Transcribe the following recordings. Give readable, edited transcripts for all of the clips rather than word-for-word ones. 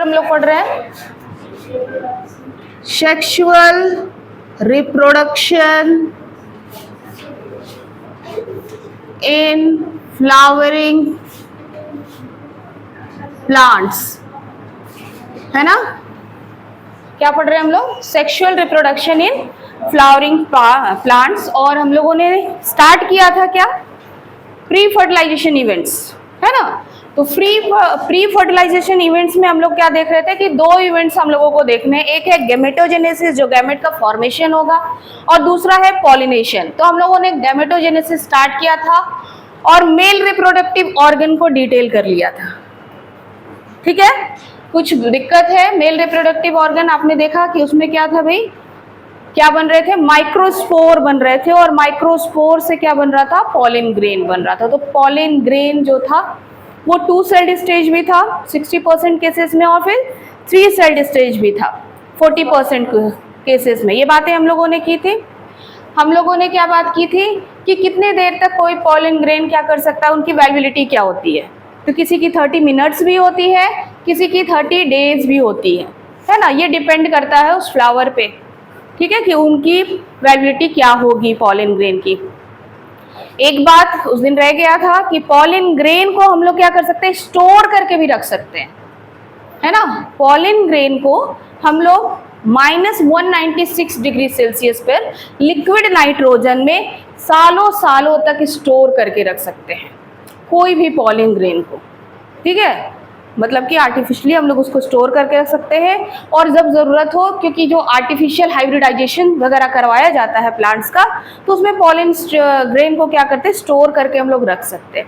हम लोग पढ़ रहे हैं? Sexual reproduction in flowering plants, है ना? क्या पढ़ रहे हैं हम लोग? Sexual reproduction in flowering plants. और हम लोगों ने स्टार्ट किया था क्या? प्री फर्टिलाइजेशन इवेंट्स, है ना? तो प्री फर्टिलाइजेशन इवेंट्स में हम लोग क्या देख रहे थे कि दो इवेंट्स हम लोगों को देखने हैं। एक है गैमेटोजेनेसिस, जो गैमेट का फॉर्मेशन होगा, और दूसरा है पॉलिनेशन। तो हम लोगों ने गैमेटोजेनेसिस स्टार्ट किया था और मेल रिप्रोडक्टिव ऑर्गन को डिटेल कर लिया था। ठीक है? कुछ दिक्कत है मेल रिप्रोडक्टिव ऑर्गन? आपने देखा कि उसमें क्या था भाई? क्या बन रहे थे? माइक्रोस्पोर बन रहे थे, और माइक्रोस्पोर से क्या बन रहा था? पॉलिन ग्रेन बन रहा था। तो पॉलिन ग्रेन जो था वो 2 सेल्ड स्टेज भी था 60% केसेस में, और फिर 3 सेल्ड स्टेज भी था 40% केसेस में। ये बातें हम लोगों ने की थी। हम लोगों ने क्या बात की थी कि कितने देर तक कोई पॉलिन ग्रेन क्या कर सकता है, उनकी वैल्युबिलिटी क्या होती है। तो किसी की 30 मिनट्स भी होती है, किसी की 30 डेज भी होती है ना? ये डिपेंड करता है उस फ्लावर पे, ठीक है, कि उनकी वैल्युबिलिटी क्या होगी पॉलिन ग्रेन की। एक बात उस दिन रह गया था कि पॉलिन ग्रेन को हम लोग क्या कर सकते हैं? स्टोर करके भी रख सकते हैं, है ना? पॉलिन ग्रेन को हम लोग -196 डिग्री सेल्सियस पर लिक्विड नाइट्रोजन में सालों सालों तक स्टोर करके रख सकते हैं कोई भी पॉलिन ग्रेन को। ठीक है? मतलब कि आर्टिफिशियली हम लोग उसको स्टोर करके रख सकते हैं, और जब ज़रूरत हो, क्योंकि जो आर्टिफिशियल हाइब्रिडाइजेशन वगैरह करवाया जाता है प्लांट्स का, तो उसमें पॉलिन ग्रेन को क्या करते हैं? स्टोर करके हम लोग रख सकते हैं।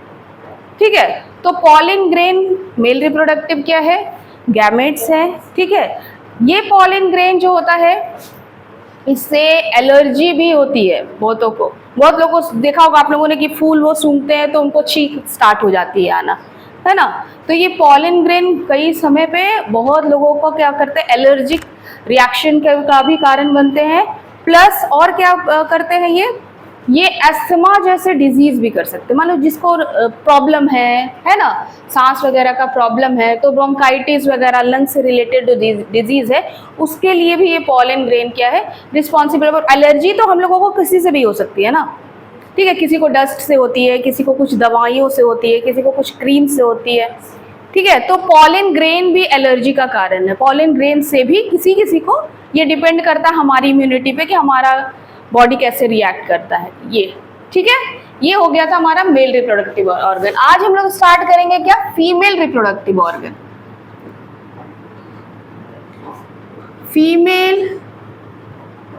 ठीक है? तो पॉलिन ग्रेन मेल रिप्रोडक्टिव क्या है? गैमेट्स हैं। ठीक है? ये पॉलिन ग्रेन जो होता है, इससे एलर्जी भी होती है बहुतों को। बहुत लोगों को देखा होगा आप लोगों ने कि फूल वो सूंघते हैं तो उनको छींक स्टार्ट हो जाती है आना, है ना? तो ये पॉलिन ग्रेन कई समय पे बहुत लोगों को क्या करते हैं? एलर्जिक रिएक्शन का भी कारण बनते हैं। प्लस और क्या करते हैं ये अस्थमा जैसे डिजीज भी कर सकते हैं। मान लो जिसको प्रॉब्लम है ना, सांस वगैरह का प्रॉब्लम है, तो ब्रोंकाइटिस वगैरह लंग से रिलेटेड जो डिजीज है, उसके लिए भी ये पॉलिन ग्रेन क्या है? रिस्पॉन्सिबल। और एलर्जी तो हम लोगों को किसी से भी हो सकती है ना, ठीक है? किसी को डस्ट से होती है, किसी को कुछ दवाइयों से होती है, किसी को कुछ क्रीम से होती है। ठीक है? तो पॉलिन ग्रेन भी एलर्जी का कारण है। पॉलिन ग्रेन से भी किसी किसी को ये डिपेंड करता है हमारी इम्यूनिटी पे कि हमारा बॉडी कैसे रिएक्ट करता है ये। ठीक है? ये हो गया था हमारा मेल रिप्रोडक्टिव ऑर्गन। आज हम लोग स्टार्ट करेंगे क्या? Female reproductive organ. Female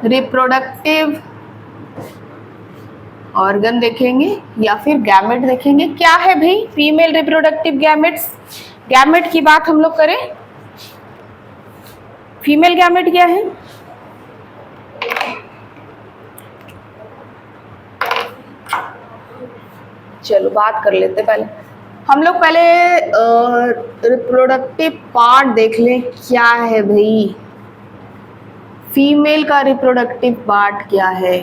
reproductive organ देखेंगे या फिर गैमेट देखेंगे। क्या है भाई फीमेल रिप्रोडक्टिव गैमेट्स? गैमेट की बात हम लोग करें, फीमेल गैमेट क्या है? चलो बात कर लेते पहले। हम लोग पहले रिप्रोडक्टिव पार्ट देख लें क्या है भाई। फीमेल का रिप्रोडक्टिव पार्ट क्या है?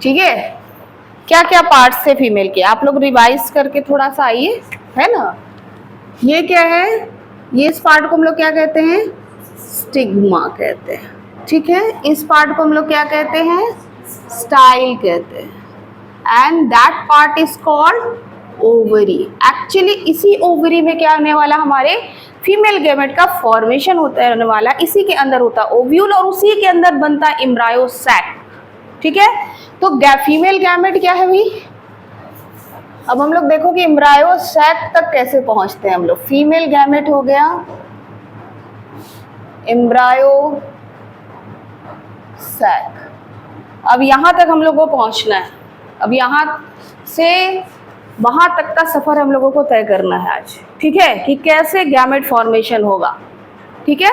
ठीक है? क्या क्या पार्ट्स थे फीमेल के? आप लोग रिवाइज करके थोड़ा सा आइए, है ना? ये क्या है? ये इस पार्ट को हम लोग क्या कहते हैं? स्टिग्मा कहते हैं। ठीक है? इस पार्ट को हम लोग क्या कहते हैं? स्टाइल कहते हैं। And that part is called ovary. Actually इसी ओवरी में क्या होने वाला? हमारे फीमेल गैमेट का फॉर्मेशन होने वाला। इसी के अंदर होता ओव्यूल, और उसी के अंदर बनता एम्ब्रायो सैक। ठीक है? तो फीमेल गैमेट क्या है भाई? अब हम लोग देखो कि एम्ब्रायो सैक तक कैसे पहुंचते हैं हम लोग। फीमेल गैमेट हो गया, एम्ब्रायो सैक। अब यहां तक हम लोग को पहुंचना है। अब यहां से वहां तक का सफर हम लोगों को तय करना है आज। ठीक है? कि कैसे गैमेट फॉर्मेशन होगा। ठीक है?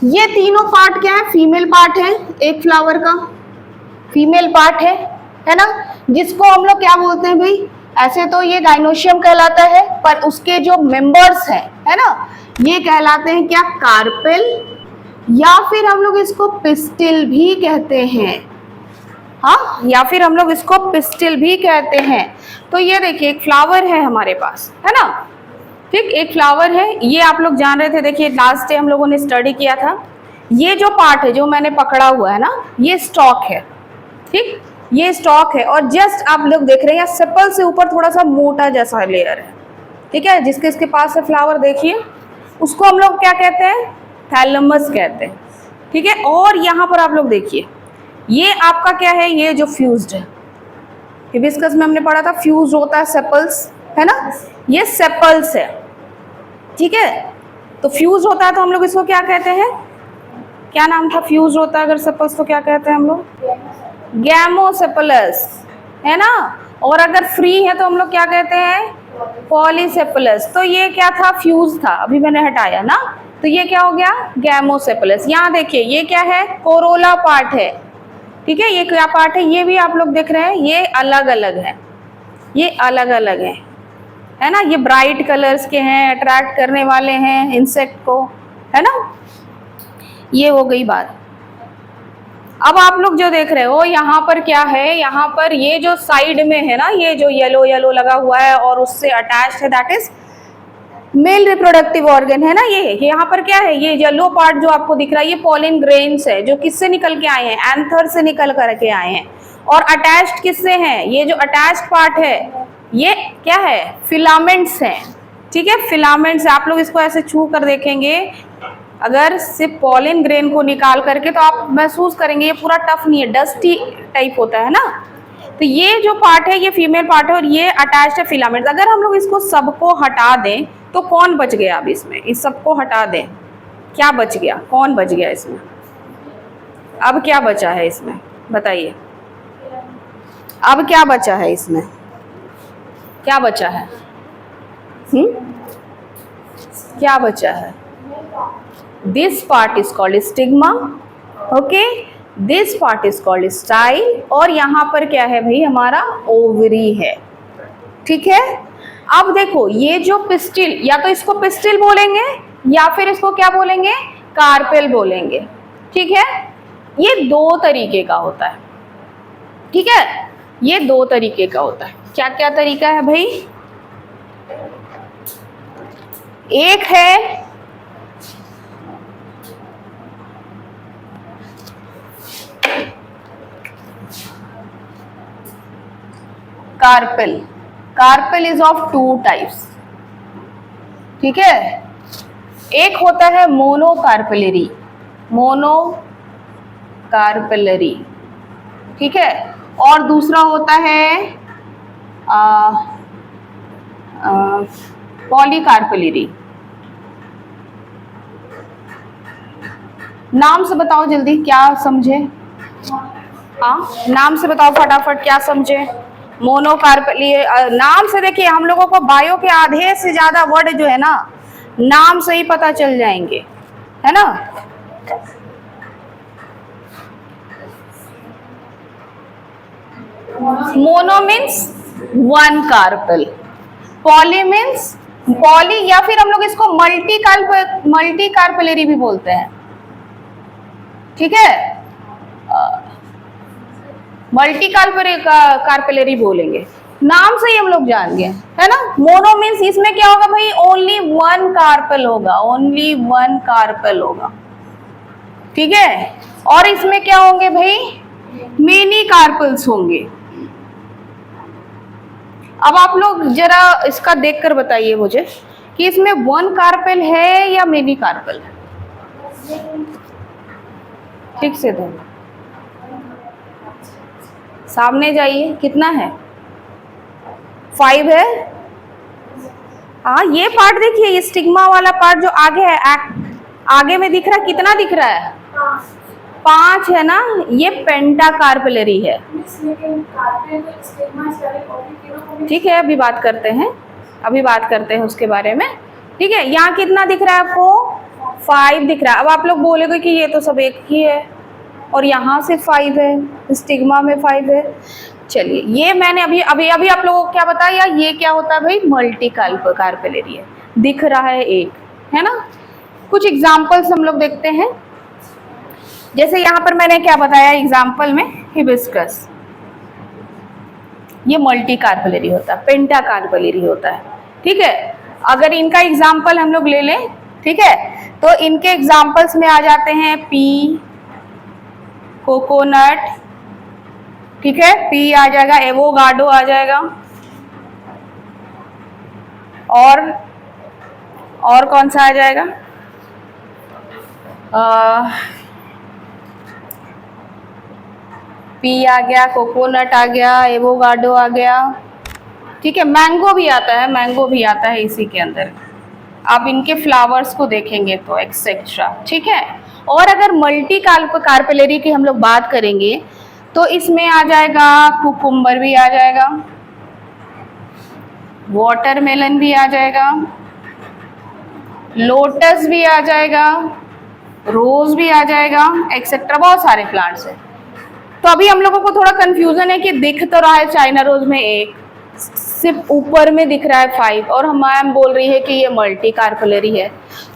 ये तीनों पार्ट क्या है? फीमेल पार्ट है एक फ्लावर का, फीमेल पार्ट है ना? जिसको हम लोग क्या बोलते हैं भाई? ऐसे तो ये गाइनोशियम कहलाता है, पर उसके जो मेंबर्स हैं, है ना, ये कहलाते हैं क्या? कार्पेल, या फिर हम लोग इसको पिस्टिल भी कहते हैं। हाँ, या फिर हम लोग इसको पिस्टिल भी कहते हैं। तो ये देखिए एक फ्लावर है हमारे पास, है ना, ठीक, एक फ्लावर है, ये आप लोग जान रहे थे, देखिए लास्ट डे हम लोगों ने स्टडी किया था। ये जो पार्ट है जो मैंने पकड़ा हुआ है ना, ये स्टॉक है, ठीक, ये स्टॉक है, और जस्ट आप लोग देख रहे हैं सेपल से ऊपर थोड़ा सा मोटा जैसा लेयर है, ठीक है, जिसके इसके पास है फ्लावर, देखिए उसको हम लोग क्या कहते हैं, थैलमस कहते हैं, ठीक है। और यहाँ पर आप लोग देखिए ये आपका क्या है, ये जो फ्यूज्ड है, हिबिस्कस में हमने पढ़ा था फ्यूज होता है सेपल्स, है ना, ये सेपल्स है, ठीक है। तो फ्यूज होता है तो हम लोग इसको क्या कहते हैं, क्या नाम था, फ्यूज होता है अगर सेपल्स तो क्या कहते हैं हम लोग, गैमोसेपलस, है ना। और अगर फ्री है तो हम लोग क्या कहते हैं, पॉलीसेपलस। तो ये क्या था, फ्यूज था, अभी मैंने हटाया ना, तो ये क्या हो गया, गैमोसेपलस। यहाँ देखिए ये क्या है, कोरोला पार्ट है, ठीक है, ये क्या पार्ट है, ये भी आप लोग देख रहे हैं, ये अलग अलग है, ये अलग अलग है ना, ये ब्राइट कलर्स के हैं, अट्रैक्ट करने वाले हैं इंसेक्ट को, है ना। ये हो गई बात। अब आप लोग जो देख रहे हो यहाँ पर क्या है, यहाँ पर ये जो साइड में है ना, ये जो येलो येलो लगा हुआ है और उससे अटैच्ड है, that is male reproductive organ, है ना। ये यहाँ पर क्या है, ये येलो पार्ट जो आपको दिख रहा है, ये पॉलिन ग्रेन्स है, जो किससे निकल के आए हैं, एंथर से निकल करके आए हैं। और अटैच्ड किससे हैं, ये जो अटैच्ड पार्ट है ये क्या है, फिलामेंट्स हैं, ठीक है, फिलामेंट्स। आप लोग इसको ऐसे छू कर देखेंगे, अगर सिर्फ पॉलिन ग्रेन को निकाल करके, तो आप महसूस करेंगे ये पूरा टफ नहीं है, डस्टी टाइप होता है ना। तो ये जो पार्ट है ये फीमेल पार्ट है और ये अटैच्ड है फिलामेंट्स। अगर हम लोग इसको सबको हटा दें तो कौन बच गया, अब इसमें इस सबको हटा दें, क्या बच गया, कौन बच गया इसमें, अब क्या बचा है इसमें बताइए, अब क्या बचा है इसमें, क्या बचा है, क्या बचा है, this part is called stigma, okay, this part is called style, और यहाँ पर क्या है भाई, हमारा ओवरी है, ठीक है। अब देखो ये जो पिस्टिल, या तो इसको पिस्टिल बोलेंगे या फिर इसको क्या बोलेंगे, कार्पेल बोलेंगे, ठीक है। ये दो तरीके का होता है, ठीक है, ये दो तरीके का होता है। क्या क्या तरीका है भाई, एक है carpel, carpel is of two types, ठीक है। एक होता है मोनोकार्पेलरी, मोनोकार्पेलरी, ठीक है, और दूसरा होता है पॉलीकार्पेलरी। नाम से बताओ जल्दी, क्या समझे, हाँ नाम से बताओ फटाफट, क्या समझे। मोनोकार्पेली, नाम से देखिए हम लोगों को बायो के आधे से ज्यादा वर्ड जो है ना, नाम से ही पता चल जाएंगे, है ना। Mono means one carpel, poly means poly, या फिर हम लोग इसको मल्टी कार्पेलरी भी बोलते हैं, ठीक है, मल्टी कार्पेलरी बोलेंगे, नाम से ही हम लोग जान गए, है ना। मोनो मीन्स इसमें क्या होगा भाई, ओनली वन कार्पेल होगा, ओनली वन कार्पेल होगा, ठीक है। और इसमें क्या होंगे भाई, मेनी कार्पेल्स होंगे। अब आप लोग जरा इसका देखकर बताइए मुझे कि इसमें वन कार्पेल है या मेनी कार्पेल है, ठीक से दो, सामने जाइए, कितना है, 5 है। हाँ ये पार्ट देखिए, ये स्टिग्मा वाला पार्ट जो आगे है, आगे में दिख रहा है, कितना दिख रहा है, 5 है ना, ये पेंटाकार्पेलरी है, ठीक है। अभी बात करते हैं, अभी बात करते हैं उसके बारे में, ठीक है। यहाँ कितना दिख रहा है आपको, 5 दिख रहा है। अब आप लोग बोलेगे कि ये तो सब एक ही है, और यहाँ से 5 है, स्टिग्मा में 5 है। चलिए ये मैंने अभी अभी अभी आप लोगों को क्या बताया, ये क्या होता है भाई, मल्टी कार्पेलरी है, दिख रहा है एक, है ना। कुछ एग्जाम्पल्स हम लोग देखते हैं। जैसे यहाँ पर मैंने क्या बताया एग्जाम्पल में, हिबिस्कस, ये मल्टी कार्पेलरी होता है, पेंटा कार्पेलरी होता है, ठीक है। अगर इनका एग्जाम्पल हम लोग ले लें, ठीक है, तो इनके एग्जाम्पल्स में आ जाते हैं पी, कोकोनट, ठीक है, पी आ जाएगा, एवोकाडो आ जाएगा, और कौन सा आ जाएगा, पी आ गया, कोकोनट आ गया, एवोकाडो आ गया, ठीक है। मैंगो भी आता है, मैंगो भी आता है इसी के अंदर। आप इनके फ्लावर्स को देखेंगे तो एक्सेट्रा, ठीक है। और अगर मल्टी कार्पेलरी की हम लोग बात करेंगे तो इसमें आ जाएगा कुकुम्बर भी आ जाएगा, वाटरमेलन भी आ जाएगा, लोटस भी आ जाएगा, रोज भी आ जाएगा, एक्सेट्रा, बहुत सारे प्लांट्स हैं। तो अभी हम लोगों को थोड़ा कंफ्यूजन है कि दिख तो रहा है चाइना रोज में एक, सिर्फ ऊपर में दिख रहा है 5, और हम मैम बोल रही है कि ये मल्टी कार्पेलरी है।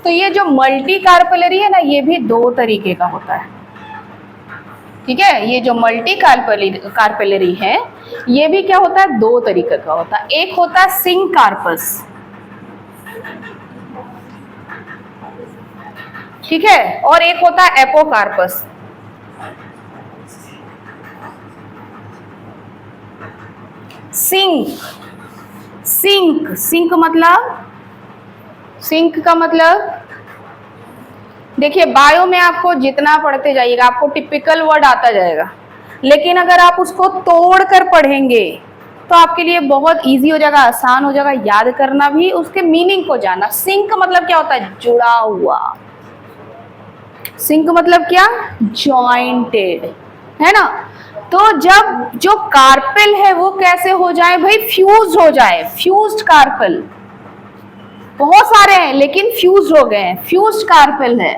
तो ये जो मल्टी कार्पेलरी है ना, ये भी 2 तरीके का होता है, ठीक है। ये जो मल्टी कार्पेलरी है, ये भी क्या होता है, 2 तरीके का होता है। एक होता है सिंकार्पस, ठीक है, और एक होता है एपोकार्पस। सिंक का मतलब देखिए, बायो में आपको जितना पढ़ते जाइएगा आपको टिपिकल वर्ड आता जाएगा, लेकिन अगर आप उसको तोड़ कर पढ़ेंगे तो आपके लिए बहुत इजी हो जाएगा, आसान हो जाएगा याद करना भी, उसके मीनिंग को जानना। सिंक मतलब क्या होता है, जुड़ा हुआ। सिंक मतलब क्या, जॉइंटेड, है ना। तो जब जो कार्पेल है वो कैसे हो जाए भाई, फ्यूज हो जाए, फ्यूज्ड कार्पेल, बहुत सारे हैं लेकिन फ्यूज हो गए हैं, फ्यूज्ड कार्पेल है,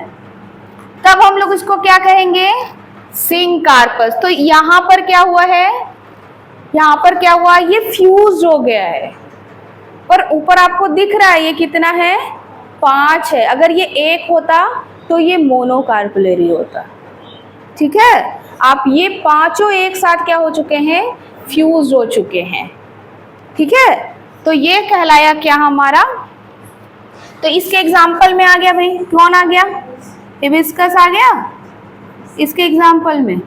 तब हम लोग इसको क्या कहेंगे, सिंकार्पस। तो यहां पर क्या हुआ है, यहां पर क्या हुआ, ये फ्यूज हो गया है, पर ऊपर आपको दिख रहा है ये कितना है, 5 है। अगर ये 1 होता तो ये मोनोकार्पेलरी होता, ठीक है। आप ये 5 एक साथ क्या हो चुके हैं, फ्यूज हो चुके हैं, ठीक है। तो ये कहलाया क्या हमारा, तो इसके एग्जाम्पल में आ गया भाई, कौन आ गया, हिबिस्कस आ गया इसके एग्जाम्पल में।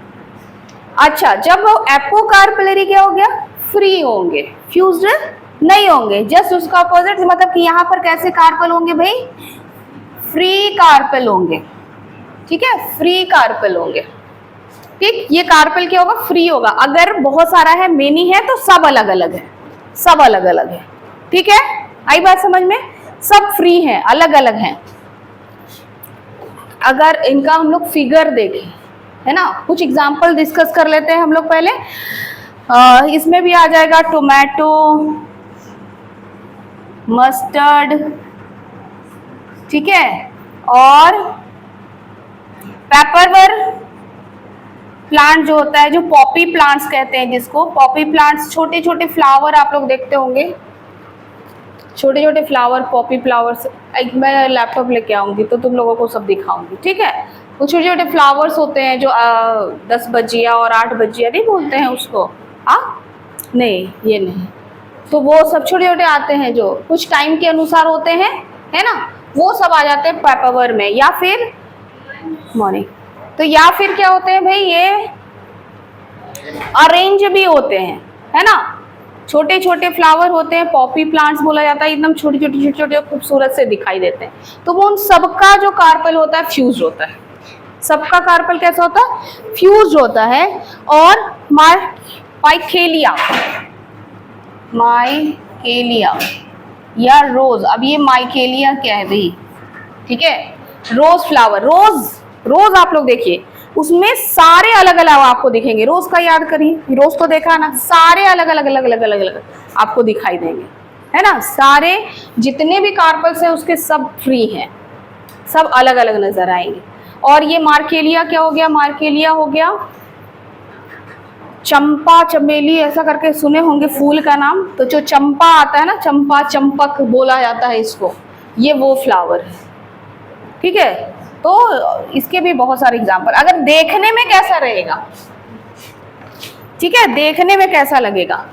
अच्छा, जब एपोकार्पेलरी क्या हो गया, फ्री होंगे, फ्यूज्ड नहीं होंगे, जस्ट उसका अपोजिट, मतलब कि यहाँ पर कैसे कार्पेल होंगे भाई, फ्री कार्पेल होंगे, ठीक है, फ्री कार्पेल होंगे, ठीक। ये कार्पेल क्या होगा, फ्री होगा। अगर बहुत सारा है, मेनी है, तो सब अलग अलग है, सब अलग अलग है, ठीक है। आई बात समझ में, सब फ्री हैं, अलग अलग हैं। अगर इनका हम लोग फिगर देखें, है ना, कुछ एग्जाम्पल डिस्कस कर लेते हैं हम लोग पहले। इसमें भी आ जाएगा टोमेटो, मस्टर्ड, ठीक है, और पेपरवर प्लांट जो होता है, जो पॉपी प्लांट्स कहते हैं जिसको, पॉपी प्लांट्स, छोटे छोटे फ्लावर आप लोग देखते होंगे, छोटे छोटे फ्लावर, पॉपी फ्लावर्स। मैं लैपटॉप लेके आऊंगी तो तुम लोगों को सब दिखाऊंगी, ठीक है। वो छोटे छोटे फ्लावर्स होते हैं जो 10 बजिया और 8 बजिया नहीं बोलते हैं उसको, नहीं, ये नहीं, तो वो सब छोटे छोटे आते हैं जो कुछ टाइम के अनुसार होते हैं, है ना, वो सब आ जाते हैं पेपरवर में। या फिर मॉर्निंग, तो या फिर क्या होते हैं भाई, ये अरेंज भी होते हैं, है ना, छोटे छोटे फ्लावर होते हैं, पॉपी प्लांट्स बोला जाता है, एकदम छोटे छोटे छोटे छोटे खूबसूरत से दिखाई देते हैं। तो वो उन सबका जो कार्पेल होता है फ्यूज होता है, सबका कार्पेल कैसा होता है, फ्यूज होता है। और माइकेलिया, माइकेलिया या रोज, अब ये माइकेलिया क्या है भाई, ठीक है, रोज फ्लावर, रोज आप लोग देखिए, उसमें सारे अलग अलग आपको दिखेंगे। रोज का याद करिए, रोज तो देखा ना, सारे अलग अलग अलग अलग अलग अलग आपको दिखाई देंगे, है ना। सारे जितने भी कार्पेल्स हैं उसके सब फ्री हैं, सब अलग अलग नजर आएंगे। और ये मार्केलिया क्या हो गया, मार्केलिया हो गया चंपा, चमेली, ऐसा करके सुने होंगे फूल का नाम। तो जो चंपा आता है ना, चंपा, चंपक बोला जाता है इसको, ये वो फ्लावर है, ठीक है। तो तो इसके भी बहुत सारे एग्जाम्पल। अगर देखने में कैसा रहेगा, ठीक है, देखने में कैसा लगेगा,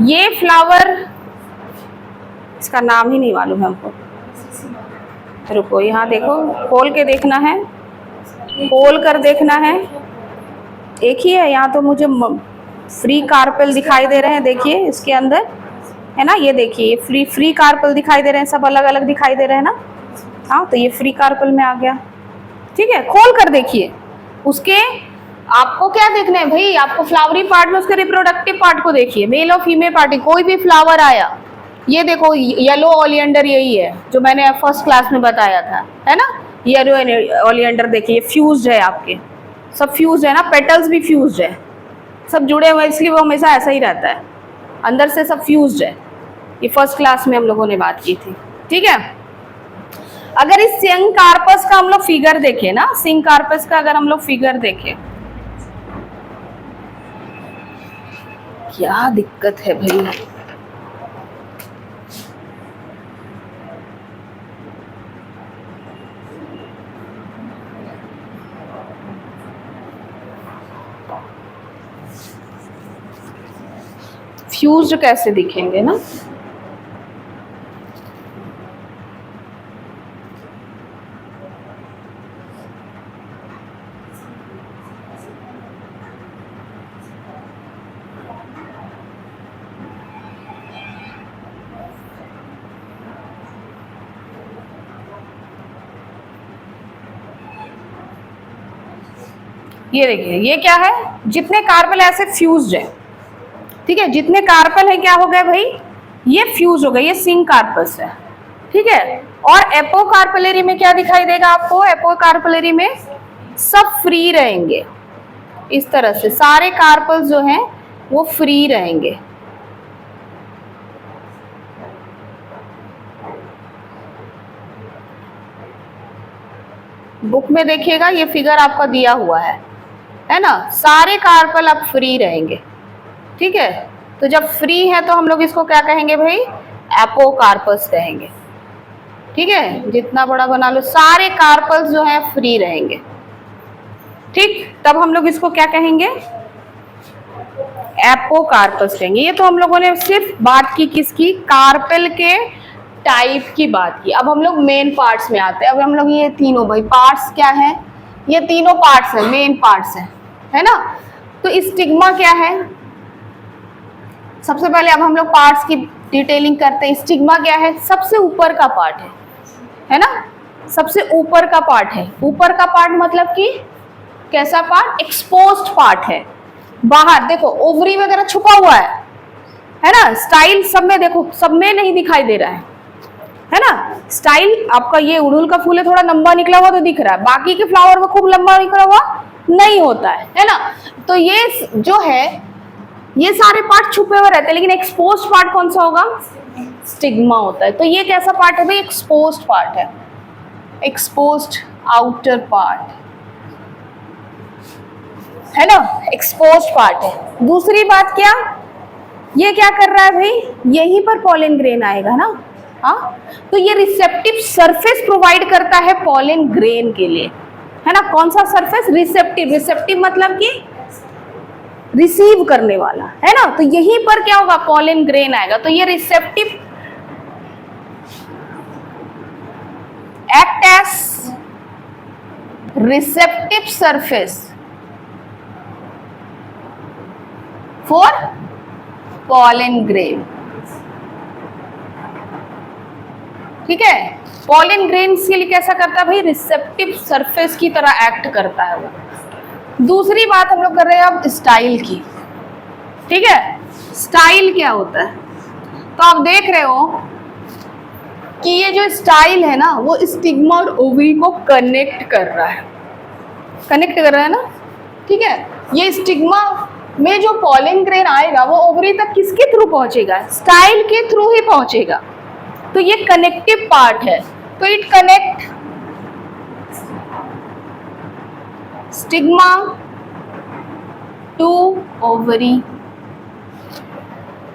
ये फ्लावर, इसका नाम ही नहीं मालूम है हमको, रुको यहाँ देखो, खोल के देखना है, खोल कर देखना है। एक ही है यहाँ तो मुझे फ्री कार्पेल दिखाई दे रहे हैं, देखिए इसके अंदर है ना, ये देखिए फ्री कार्पेल दिखाई दे रहे हैं, सब अलग अलग दिखाई दे रहे हैं ना। हाँ, तो ये फ्री कार्पेल में आ गया, ठीक है। खोल कर देखिए, उसके आपको क्या देखना है भाई, आपको फ्लावरी पार्ट में उसके रिप्रोडक्टिव पार्ट को देखिए, मेल और फीमेल पार्ट, कोई भी फ्लावर आया, ये देखो येलो ओलियंडर यही है जो मैंने फर्स्ट क्लास में बताया था, है ना। येलो ओलियंडर देखिए फ्यूज्ड है, आपके सब फ्यूज्ड है ना, पेटल्स भी फ्यूज्ड है, सब जुड़े हुए, इसलिए वो हमेशा ऐसा ही रहता है, अंदर से सब फ्यूज्ड है। ये फर्स्ट क्लास में हम लोगों ने बात की थी, ठीक है। अगर इस सिंग कार्पस का हम लोग फिगर देखें ना, सिंग कार्पस का अगर हम लोग फिगर देखें, क्या दिक्कत है भाई, फ्यूज्ड कैसे दिखेंगे ना। ये देखिए, ये क्या है, जितने कार्पेल ऐसे फ्यूज्ड है, ठीक है, जितने कार्पेल है क्या हो गए भाई, ये फ्यूज हो गए, ये सिंग कार्पस है, ठीक है। और एपोकार्पेलरी में क्या दिखाई देगा आपको, एपोकार्पेलरी में सब फ्री रहेंगे, इस तरह से सारे कार्पल्स जो हैं वो फ्री रहेंगे। बुक में देखिएगा, ये फिगर आपका दिया हुआ है ना, सारे कार्पल अब फ्री रहेंगे, ठीक है। तो जब फ्री है तो हम लोग इसको क्या कहेंगे भाई, एपोकार्पस कहेंगे, ठीक है। जितना बड़ा बना लो, सारे कार्पल्स जो है फ्री रहेंगे, ठीक, तब हम लोग इसको क्या कहेंगे, एपोकार्पस कहेंगे। ये तो हम लोगों ने सिर्फ बात की किसकी, कार्पेल के टाइप की बात की। अब हम लोग मेन पार्ट्स में आते हैं। अब हम लोग ये तीनों भाई पार्ट्स क्या है, ये तीनों पार्ट्स है, मेन पार्ट्स है ना। तो स्टिग्मा क्या है, सबसे पहले अब हम लोग पार्ट्स की डिटेलिंग करते हैं। स्टिग्मा क्या है, सबसे ऊपर का पार्ट है ना, सबसे ऊपर का पार्ट है। ऊपर का पार्ट मतलब कि कैसा पार्ट, एक्सपोज्ड पार्ट है, बाहर देखो ओवरी वगैरह छुपा हुआ है ना। स्टाइल सब में देखो, सब में नहीं दिखाई दे रहा है ना। स्टाइल आपका ये उड़हुल का फूल है, थोड़ा लंबा निकला हुआ तो दिख रहा है, बाकी के फ्लावर में खूब लंबा निकला हुआ नहीं होता है ना। तो ये जो है, ये सारे पार्ट छुपे हुए रहते हैं, लेकिन एक्सपोज्ड पार्ट कौन सा होगा, स्टिग्मा होता है। तो ये कैसा पार्ट है भाई, एक्सपोज्ड पार्ट है, एक्सपोज्ड आउटर पार्ट है ना, एक्सपोज्ड पार्ट है। दूसरी बात क्या, ये क्या कर रहा है भाई, यहीं पर पॉलन ग्रेन आएगा ना। हाँ, तो ये रिसेप्टिव सरफेस प्रोवाइड करता है पॉलन ग्रेन के लिए, है ना। कौन सा सरफेस, रिसेप्टिव, रिसेप्टिव मतलब कि रिसीव करने वाला, है ना। तो यहीं पर क्या होगा, पॉलन ग्रेन आएगा। तो ये receptive act as receptive surface for pollen grain, ठीक है। पॉलन ग्रेन के लिए कैसा करता है भाई, रिसेप्टिव सरफेस की तरह एक्ट करता है वो। दूसरी बात हम लोग कर रहे हैं अब स्टाइल की, ठीक है। स्टाइल क्या होता है, तो आप देख रहे हो कि ये जो स्टाइल है ना, वो स्टिग्मा और ओवरी को कनेक्ट कर रहा है, कनेक्ट कर रहा है ना, ठीक है। ये स्टिग्मा में जो पॉलन ग्रेन आएगा वो ओवरी तक किसके थ्रू पहुंचेगा, स्टाइल के थ्रू ही पहुंचेगा। तो ये कनेक्टिव पार्ट है, तो it connect stigma to ovary.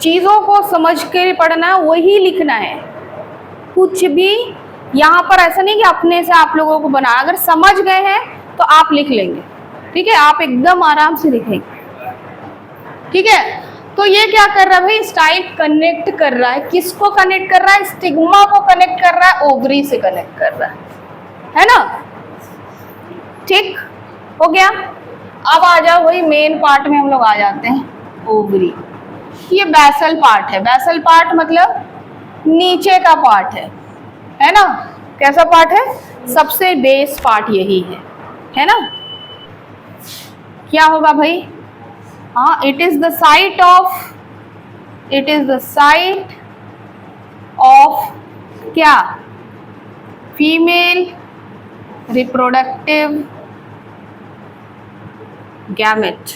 चीजों को समझ के पढ़ना, वही लिखना है, कुछ भी यहाँ पर ऐसा नहीं कि अपने से आप लोगों को बना, अगर समझ गए हैं तो आप लिख लेंगे, ठीक है, आप एकदम आराम से लिखेंगे, ठीक है। तो ये क्या कर रहा है भाई, स्टाइल कनेक्ट कर रहा है, किसको कनेक्ट कर रहा है, स्टिग्मा को कनेक्ट कर रहा है, ओवरी से कनेक्ट कर रहा है ना, ठीक हो गया। अब आ जाओ वही मेन पार्ट में हम लोग आ जाते हैं, ओवरी। ये बेसल पार्ट है, बेसल पार्ट मतलब नीचे का पार्ट है ना, कैसा पार्ट है, सबसे बेस पार्ट यही है ना। क्या होगा भाई, हाँ, it is the site of क्या, female reproductive gamete,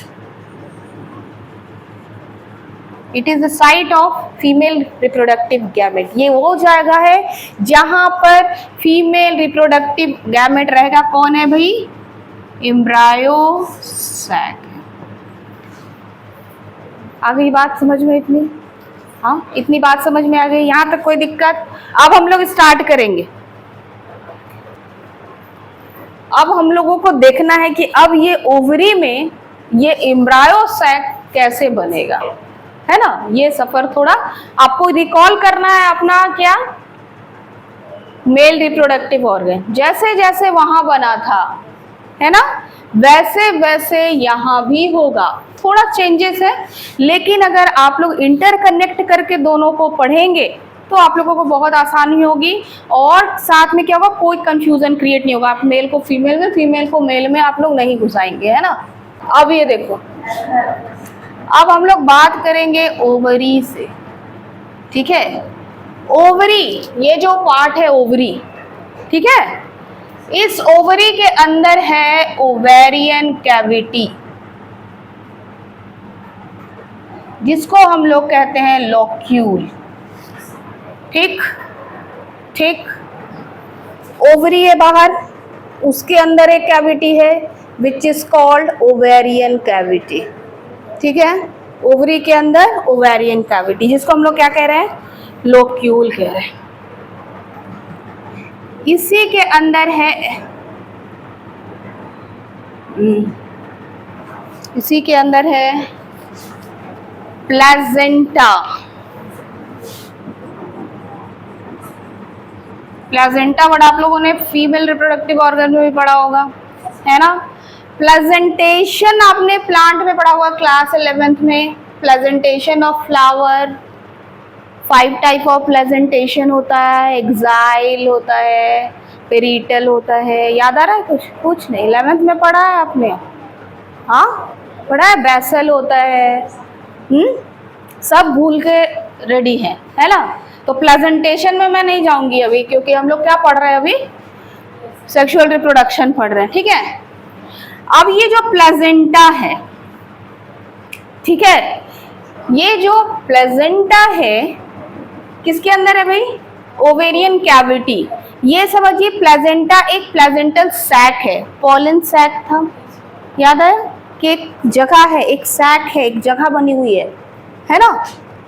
it is the site of female reproductive gamete. ये वो जगह है जहां पर फीमेल रिप्रोडक्टिव गैमेट रहेगा, कौन है भाई, एम्ब्रायो सैक। आ गई बात समझ में इतनी, हाँ इतनी बात समझ में आ गई, यहाँ तक कोई दिक्कत। अब हम लोग स्टार्ट करेंगे, अब हम लोगों को देखना है कि अब ये ओवरी में ये एम्ब्रायो सैक कैसे बनेगा, है ना। ये सफर थोड़ा आपको रिकॉल करना है अपना क्या, मेल रिप्रोडक्टिव ऑर्गन, जैसे जैसे वहां बना था, है ना, वैसे वैसे यहाँ भी होगा, थोड़ा चेंजेस है, लेकिन अगर आप लोग इंटरकनेक्ट करके दोनों को पढ़ेंगे तो आप लोगों को बहुत आसानी होगी, और साथ में क्या होगा, कोई कंफ्यूजन क्रिएट नहीं होगा। आप मेल को फीमेल में, फीमेल को मेल में आप लोग नहीं घुसाएंगे, है ना। अब ये देखो, अब हम लोग बात करेंगे ओवरी से, ठीक है। ओवरी, ये जो पार्ट है ओवरी, ठीक है, इस ओवरी के अंदर है ओवेरियन कैविटी, जिसको हम लोग कहते हैं लॉक्यूल, ठीक ठीक। ओवरी है बाहर, उसके अंदर एक कैविटी है which is called ovarian cavity, ठीक है। ओवरी के अंदर ओवेरियन कैविटी, जिसको हम लोग क्या कह रहे हैं, लोक्यूल कह रहे हैं। इसी के अंदर है, इसी के अंदर है प्लेजेंटा। प्लेजेंटा वर्ड आप लोगों ने फीमेल रिप्रोडक्टिव ऑर्गन में भी पढ़ा होगा, है ना। प्लेजेंटेशन आपने प्लांट में पढ़ा हुआ क्लास 11th में, प्लेजेंटेशन ऑफ फ्लावर, 5 टाइप ऑफ प्लेजेंटेशन होता है, एक्साइल होता है, पेरिटल होता है, याद आ रहा है कुछ, कुछ नहीं, 11th में पढ़ा है आपने, हाँ पढ़ा है, बेसल होता है, सब भूल के रेडी है ना। तो प्लेजेंटेशन में मैं नहीं जाऊंगी अभी, क्योंकि हम लोग क्या पढ़ रहे हैं अभी, सेक्सुअल रिप्रोडक्शन पढ़ रहे हैं, ठीक है। अब ये जो प्लेजेंटा है, ठीक है, ये जो प्लेजेंटा है किसके अंदर है भाई, ओवेरियन कैविटी। ये समझिए प्लेजेंटा एक प्लेजेंटल सैक है, पोलन सैक था, याद है कि एक जगह है, एक सैक है, एक जगह बनी हुई है ना।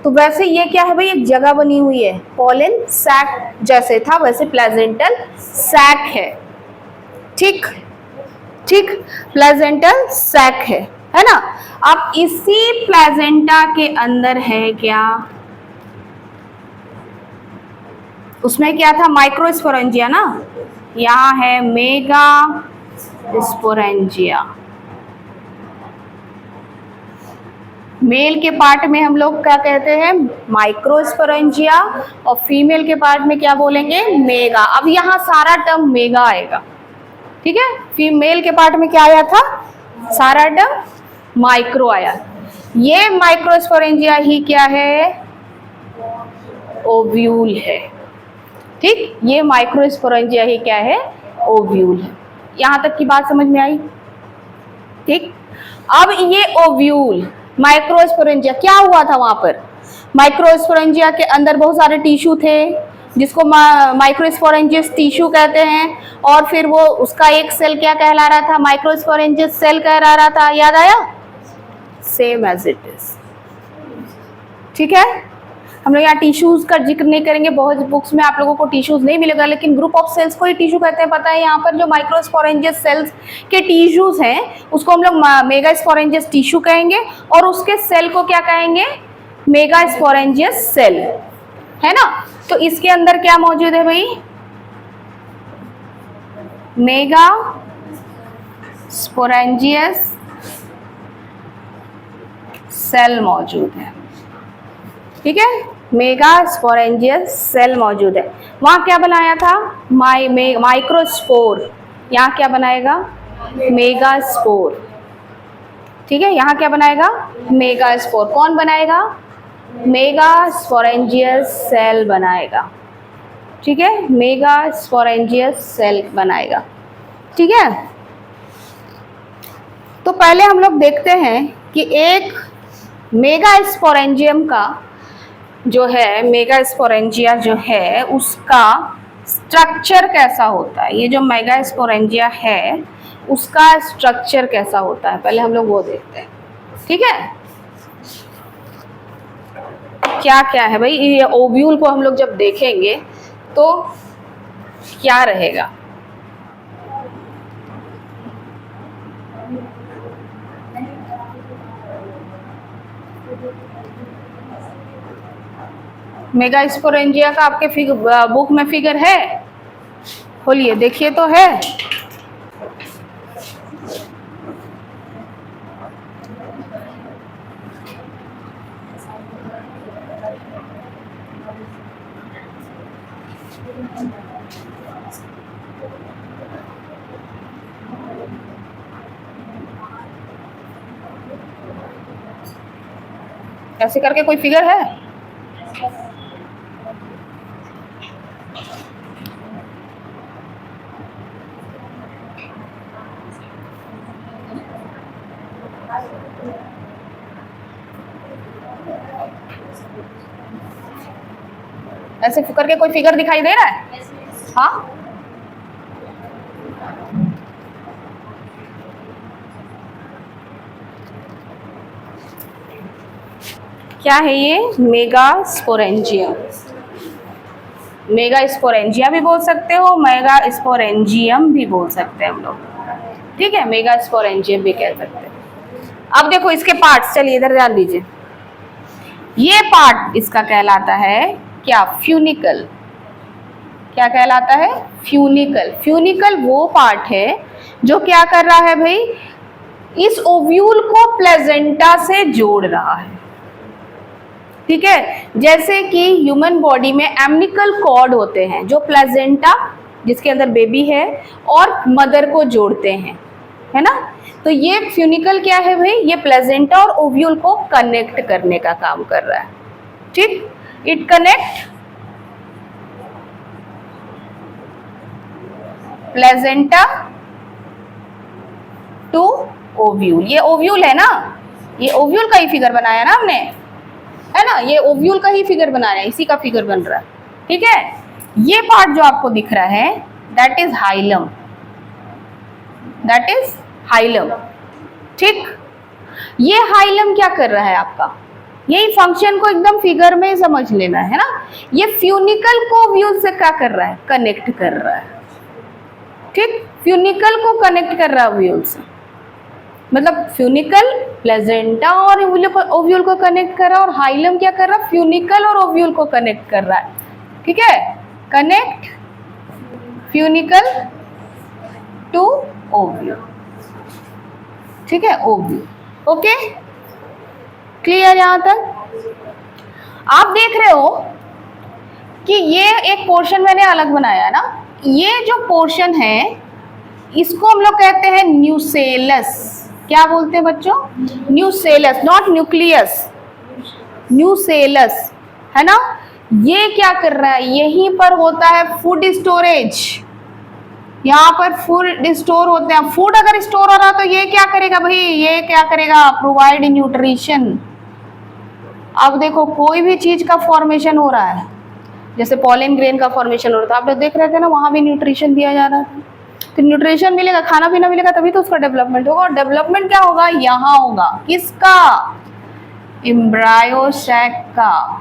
तो वैसे ये क्या है भाई, एक जगह बनी हुई है, पोलन सैक जैसे था वैसे प्लेजेंटल सैक है, ठीक ठीक, प्लेजेंटल सैक है ना। अब इसी प्लेजेंटा के अंदर है क्या, उसमें क्या था, माइक्रोस्पोरेंजिया ना, यहाँ है मेगा स्पोरेंजिया। मेल के पार्ट में हम लोग क्या कहते हैं, माइक्रोस्पोरेंजिया, और फीमेल के पार्ट में क्या बोलेंगे, मेगा। अब यहाँ सारा टर्म मेगा आएगा, ठीक है। फीमेल के पार्ट में क्या आया था, सारा टर्म माइक्रो आया। ये माइक्रोस्पोरेंजिया ही क्या है, ओव्यूल है, ठीक। ये माइक्रोस्पोरेंजिया ही क्या है, ओव्यूल है। यहाँ तक की बात समझ में आई, ठीक। अब ये ओव्यूल, माइक्रोस्पोरेंजिया, क्या हुआ था वहां पर, माइक्रोस्पोरेंजिया के अंदर बहुत सारे टिश्यू थे, जिसको माइक्रोस्पोरेंजियस टिश्यू कहते हैं, और फिर वो उसका एक सेल क्या कहला रहा था, माइक्रोस्पोरेंजियस सेल कह रहा था, याद आया, सेम एज इट इज, ठीक है। हम लोग यहाँ टिश्यूज का जिक्र नहीं करेंगे, बहुत बुक्स में आप लोगों को टिश्यूज नहीं मिलेगा, लेकिन ग्रुप ऑफ सेल्स को ही टिश्यू कहते हैं। पता है यहाँ पर जो माइक्रोस्पोरेंजियस सेल्स के टिश्यूज हैं उसको हम लोग मेगास्पोरेंजियस टिश्यू कहेंगे, और उसके सेल को क्या कहेंगे? मेगास्पोरेंजियस सेल, है ना। तो इसके अंदर क्या मौजूद है भाई? मेगा स्पोरेंजियस सेल मौजूद है, ठीक है, मेगा स्पोरेंजियस सेल मौजूद है। वहां क्या बनाया था? माइक्रोस्पोर, यहाँ क्या बनाएगा? मेगास्पोर, ठीक है, यहाँ क्या बनाएगा? मेगास्पोर। कौन बनाएगा? मेगा स्पोरेंजियस सेल बनाएगा, ठीक है, मेगा स्पोरेंजियस सेल बनाएगा, ठीक है। तो पहले हम लोग देखते हैं कि एक मेगास्पोरेंजियम का जो है, मेगास्पोरेंजिया जो है उसका स्ट्रक्चर कैसा होता है। ये जो मेगास्पोरेंजिया है उसका स्ट्रक्चर कैसा होता है, पहले हम लोग वो देखते हैं, ठीक है। क्या क्या है भाई, ये ओव्यूल को हम लोग जब देखेंगे तो क्या रहेगा? मेगास्पोरेंजिया का आपके बुक में फिगर है? खोलिए देखिए तो है। ऐसे करके कोई फिगर है? ऐसे करके कोई फिगर दिखाई दे रहा है? हाँ, क्या है ये? मेगास्पोरेंजियम। मेगास्पोरेंजिया भी बोल सकते हो, मेगास्पोरेंजियम भी बोल सकते हैं हम लोग, ठीक है, मेगास्पोरेंजियम भी कह सकते हैं। अब देखो इसके पार्ट्स, चलिए इधर ध्यान दीजिए। ये पार्ट इसका कहलाता है क्या? फ्यूनिकल। क्या कहलाता है? फ्यूनिकल। फ्यूनिकल वो पार्ट है जो क्या कर रहा है भाई? इस ओव्यूल को प्लेजेंटा से जोड़ रहा है, ठीक है। जैसे कि ह्यूमन बॉडी में एमनिकल कॉर्ड होते हैं जो प्लेजेंटा, जिसके अंदर बेबी है, और मदर को जोड़ते हैं, है ना। तो ये फ्यूनिकल क्या है भाई? ये प्लेजेंटा और ओव्यूल को कनेक्ट करने का काम कर रहा है, ठीक। It connect placenta to ovule. ये ओव्यूल है ना, ये ओव्यूल का ही फिगर बनाया ना हमने, है ना, ये ओव्यूल का ही फिगर बनाया, इसी का फिगर बन रहा है, ठीक है। ये पार्ट जो आपको दिख रहा है that is hilum, that is hilum, ठीक। ये हाइलम क्या कर रहा है आपका? यही फंक्शन को एकदम फिगर में समझ लेना है ना। ये फ्यूनिकल को ओव्यूल से क्या कर रहा है? कनेक्ट कर रहा है, ठीक। फ्यूनिकल को कनेक्ट कर रहा है ओव्यूल से, मतलब फ्यूनिकल प्लेजेंटा और ओव्यूल को कनेक्ट कर रहा है, और हाइलम क्या कर रहा है? फ्यूनिकल और ओव्यूल को कनेक्ट कर रहा है, ठीक है। कनेक्ट फ्यूनिकल टू ओव्यूल, ठीक है, ओव्यूल, ओके, क्लियर। यहां तक आप देख रहे हो कि ये एक पोर्शन मैंने अलग बनाया ना, ये जो पोर्शन है इसको हम लोग कहते हैं न्यूसेलस। क्या बोलते हैं बच्चों? न्यूसेलस, नॉट न्यूक्लियस, न्यूसेलस, है ना। ये क्या कर रहा है? यहीं पर होता है फूड स्टोरेज, यहाँ पर फूड स्टोर होते हैं। फूड अगर स्टोर हो रहा तो ये क्या करेगा भाई? ये क्या करेगा? Provide nutrition. अब देखो कोई भी चीज का फॉर्मेशन हो रहा है, जैसे पॉलन ग्रेन का फॉर्मेशन हो रहा था, आप लोग देख रहे थे ना, वहां भी न्यूट्रिशन दिया जा रहा था। तो न्यूट्रिशन मिलेगा, खाना पीना मिलेगा, तभी तो उसका डेवलपमेंट होगा। और डेवलपमेंट क्या होगा? यहाँ होगा, किसका? एम्ब्रायो सैक का,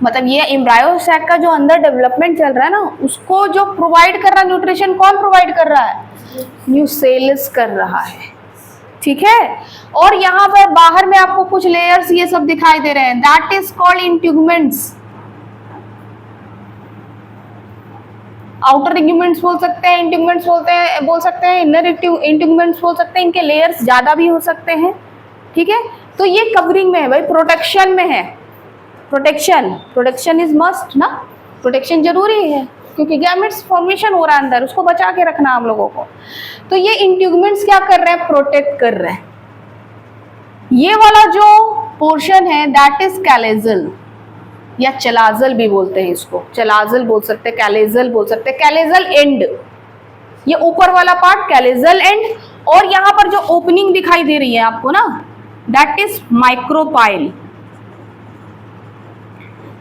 मतलब ये एम्ब्रायो सैक का जो अंदर डेवलपमेंट चल रहा है ना, उसको जो प्रोवाइड कर रहा है न्यूट्रिशन, कौन प्रोवाइड कर रहा है? न्यूसेलस कर रहा है, ठीक है। और यहाँ पर बाहर में आपको कुछ लेयर्स ये सब दिखाई दे रहे हैं, दैट इज कॉल्ड इंट्यूगमेंट्स। आउटर इंट्यूगमेंट्स बोल सकते हैं, इंट्यूगमेंट्स बोल सकते हैं, इनर इंट्यूगमेंट्स बोल सकते हैं, इनके लेयर्स ज्यादा भी हो सकते हैं, ठीक है। तो ये कवरिंग में है भाई, प्रोटेक्शन में है। प्रोटेक्शन इज मस्ट ना, प्रोटेक्शन जरूरी है क्योंकि गैमेट्स फॉर्मेशन हो रहा है अंदर, उसको बचा के रखना हम लोगों को। तो ये इंट्यूगमेंट्स क्या कर रहे हैं? प्रोटेक्ट कर रहे हैं। ये वाला जो पोर्शन है दैट इज कैलेजल या चलाजल भी बोलते हैं इसको, चलाजल बोल सकते हैं, कैलेजल बोल सकते हैं, कैलेजल एंड, ये ऊपर वाला पार्ट कैलेजल एंड। और यहाँ पर जो ओपनिंग दिखाई दे रही है आपको ना, दैट इज माइक्रोपाइल,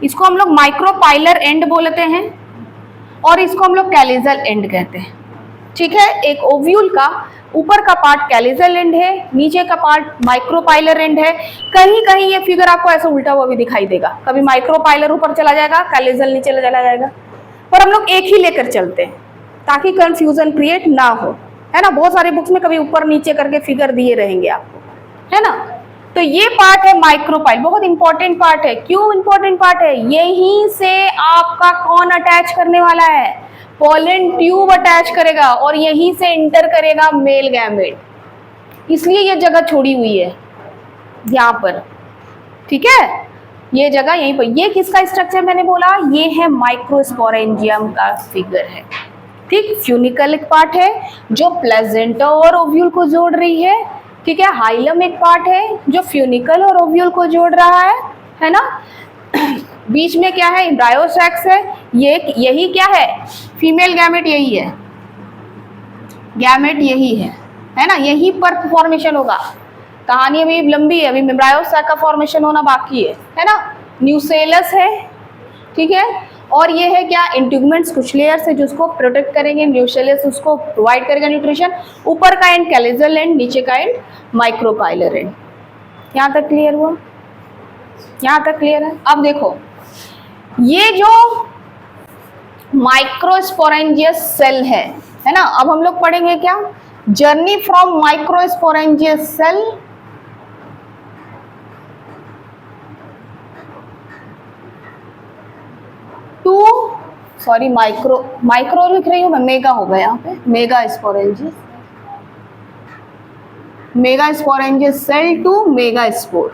इसको हम लोग माइक्रोपाइलर एंड बोलते हैं और इसको हम लोग कैलेजल एंड कहते हैं, ठीक है। एक ओव्यूल का ऊपर का पार्ट कैलेजल एंड है, नीचे का पार्ट माइक्रोपाइलर एंड है। कहीं कहीं ये फिगर आपको ऐसा उल्टा हुआ भी दिखाई देगा, कभी माइक्रोपाइलर ऊपर चला जाएगा, कैलेजल नीचे चला जाएगा, पर हम लोग एक ही लेकर चलते हैं ताकि कंफ्यूजन क्रिएट ना हो, है ना। बहुत सारे बुक्स में कभी ऊपर नीचे करके फिगर दिए रहेंगे आपको, है ना। तो ये पार्ट है माइक्रोपाइल, बहुत इंपॉर्टेंट पार्ट है। क्यों इंपॉर्टेंट पार्ट है? यहीं से आपका कौन अटैच करने वाला है? पोलन ट्यूब अटैच करेगा और यहीं से इंटर करेगा मेल गैमेट, इसलिए ये जगह छोड़ी हुई है यहाँ पर, ठीक है। ये जगह यहीं पर, ये किसका स्ट्रक्चर मैंने बोला? ये है माइक्रोस्पोरेंजियम का फिगर है, ठीक। फ्यूनिकल एक पार्ट है जो प्लेजेंटा और ओव्यूल को जोड़ रही है, ठीक है। हाइलम एक पार्ट है जो फ्यूनिकल और ओव्यूल को जोड़ रहा है ना। बीच में क्या है? एम्ब्रायो सेक्स है, ये यही क्या है? फीमेल गैमेट यही है, गैमेट यही है ना। यही पर फॉर्मेशन होगा। कहानी अभी लंबी है, अभी एम्ब्रायो सेक का फॉर्मेशन होना बाकी है ना। न्यूसेलस है, ठीक है। और ये है क्या? इंट्यूगमेंट्स, कुछ लेयर्स है जो उसको प्रोटेक्ट करेंगे, न्यूसेलस उसको प्रोवाइड करेगा न्यूट्रिशन। ऊपर का एंड कैलेजल एंड, नीचे का एंड माइक्रोपाइलर एंड। यहाँ तक क्लियर हुआ? यहाँ तक क्लियर है? अब देखो, ये जो माइक्रोस्पोरेंजियस सेल है ना। अब हम लोग पढ़ेंगे क्या? Journey from microsporangious cell to, sorry micro लिख रही हूँ मैं, मेगा होगा यहाँ पे, megasporangious cell to megaspore,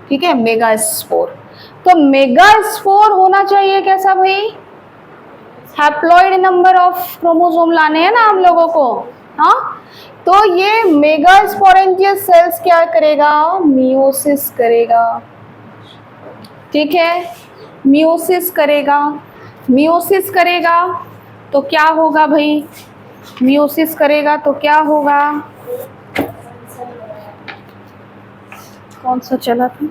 ठीक है। मेगा स्पोर, तो मेगा स्पोर होना चाहिए कैसा भाई? हैप्लॉइड नंबर ऑफ क्रोमोसोम लाने हैं ना हम लोगों को, हाँ। तो ये मेगा स्पोरेंजियस सेल्स क्या करेगा? मियोसिस करेगा, ठीक है। मियोसिस करेगा तो क्या होगा भाई? मियोसिस करेगा तो क्या होगा? कौन सा चला था?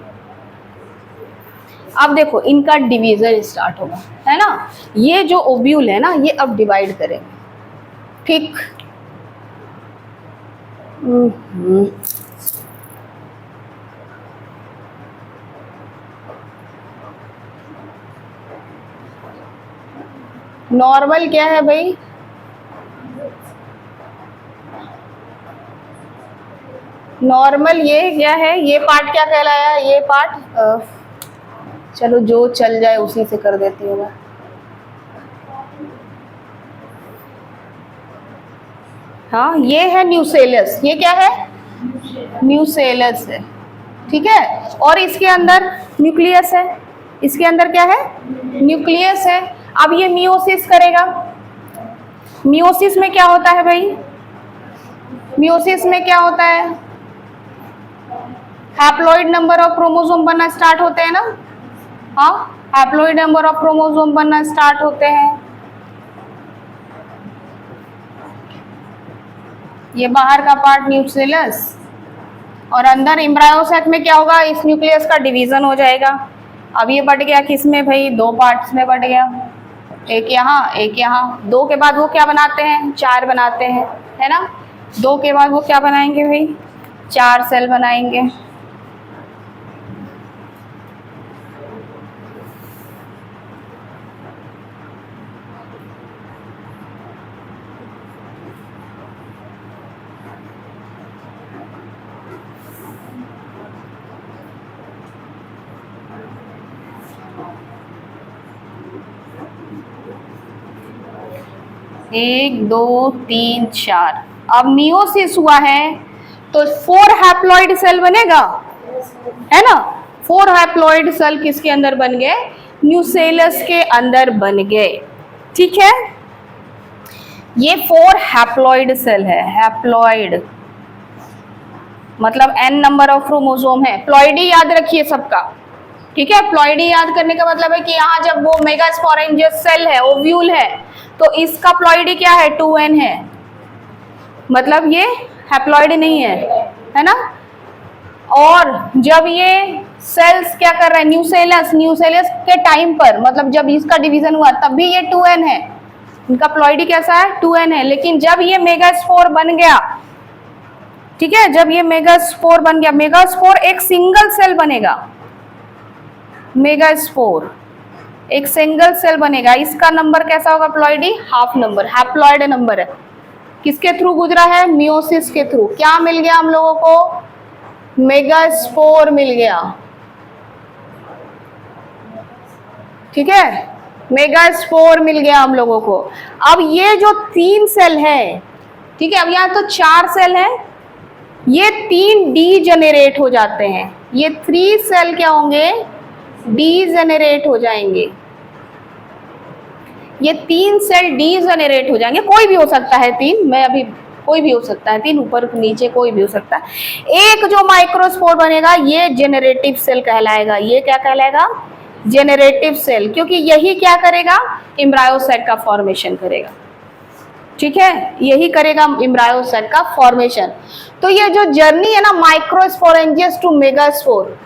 अब देखो, इनका डिवीजन स्टार्ट होगा, है ना। ये जो ओव्यूल है ना, ये अब डिवाइड करेंगे, ठीक। नॉर्मल क्या है भाई? नॉर्मल ये क्या है? ये पार्ट क्या कहलाया? ये पार्ट चलो जो चल जाए उसी से कर देती हूँ मैं। हाँ, ये है न्यूसेलस, ये क्या है? न्यूसेलस है, ठीक है। और इसके अंदर न्यूक्लियस है, इसके अंदर क्या है? न्यूक्लियस है। अब ये मियोसिस करेगा। मियोसिस में क्या होता है भाई? मियोसिस में क्या होता है? हैप्लॉइड नंबर ऑफ क्रोमोसोम बनना स्टार्ट होते हैं ना, हाँ। हैप्लॉइड नंबर ऑफ क्रोमोसोम बनना स्टार्ट होते हैं। ये बाहर का पार्ट न्यूक्लियस, और अंदर एम्ब्रायोसाइट में क्या होगा? इस न्यूक्लियस का डिवीजन हो जाएगा। अब ये बट गया किस में भाई? दो पार्ट्स में बट गया, एक यहाँ एक यहाँ। दो के बाद वो क्या बनाते हैं? चार बनाते हैं, है ना। दो के बाद वो क्या बनाएंगे भाई? चार सेल बनाएंगे। 1 2 3 4। अब मियोसिस हुआ है तो 4 हैप्लॉइड सेल बनेगा, है ना। 4 हैप्लॉइड सेल किसके अंदर बन गए? न्यूसेलस के अंदर बन गए। ठीक है, ये 4 हैप्लॉइड सेल है। हैप्लॉइड मतलब n नंबर ऑफ क्रोमोसोम है। प्लॉइडी याद रखिए सबका, ठीक है। प्लॉइडी याद करने का मतलब है कि यहाँ जब वो मेगास्पोरेंजियस सेल है, ओव्यूल है, तो इसका प्लॉइडी क्या है? 2n है, मतलब ये हैप्लॉइड नहीं है ना। और जब ये सेल्स क्या कर रहे हैं? न्यूसेलस के टाइम पर, मतलब जब इसका डिवीजन हुआ तब भी ये 2n है, इनका प्लॉइडी कैसा है? 2n है। लेकिन जब ये मेगास्पोर बन गया, ठीक है, जब ये मेगास्पोर बन गया, मेगास्पोर एक सिंगल सेल बनेगा, मेगास्पोर एक सिंगल सेल बनेगा। इसका नंबर कैसा होगा? Ploidy half number, haploid number है। किसके थ्रू गुजरा है? मियोसिस के थ्रू। क्या मिल गया हम लोगों को? मेगास्पोर मिल गया, ठीक है, मेगास्पोर मिल गया हम लोगों को। अब ये जो 3 सेल है, ठीक है, अब यहाँ तो 4 सेल है, ये 3 डीजेनरेट हो जाते हैं। ये 3 सेल क्या होंगे? डीजेनरेट हो जाएंगे। ये 3 सेल डीजेनरेट हो जाएंगे। कोई भी हो सकता है 3, मैं अभी कोई भी हो सकता है 3, ऊपर नीचे कोई भी हो सकता है। एक जो माइक्रोस्पोर बनेगा ये जेनरेटिव सेल कहलाएगा। ये क्या कहलाएगा? जेनरेटिव सेल, क्योंकि यही क्या करेगा? एम्ब्रायोसाइट का फॉर्मेशन करेगा, ठीक है, यही करेगा एम्ब्रायोसाइट का फॉर्मेशन। तो ये जो जर्नी है ना, माइक्रोस्पोरेंजियस टू मेगास्पोर,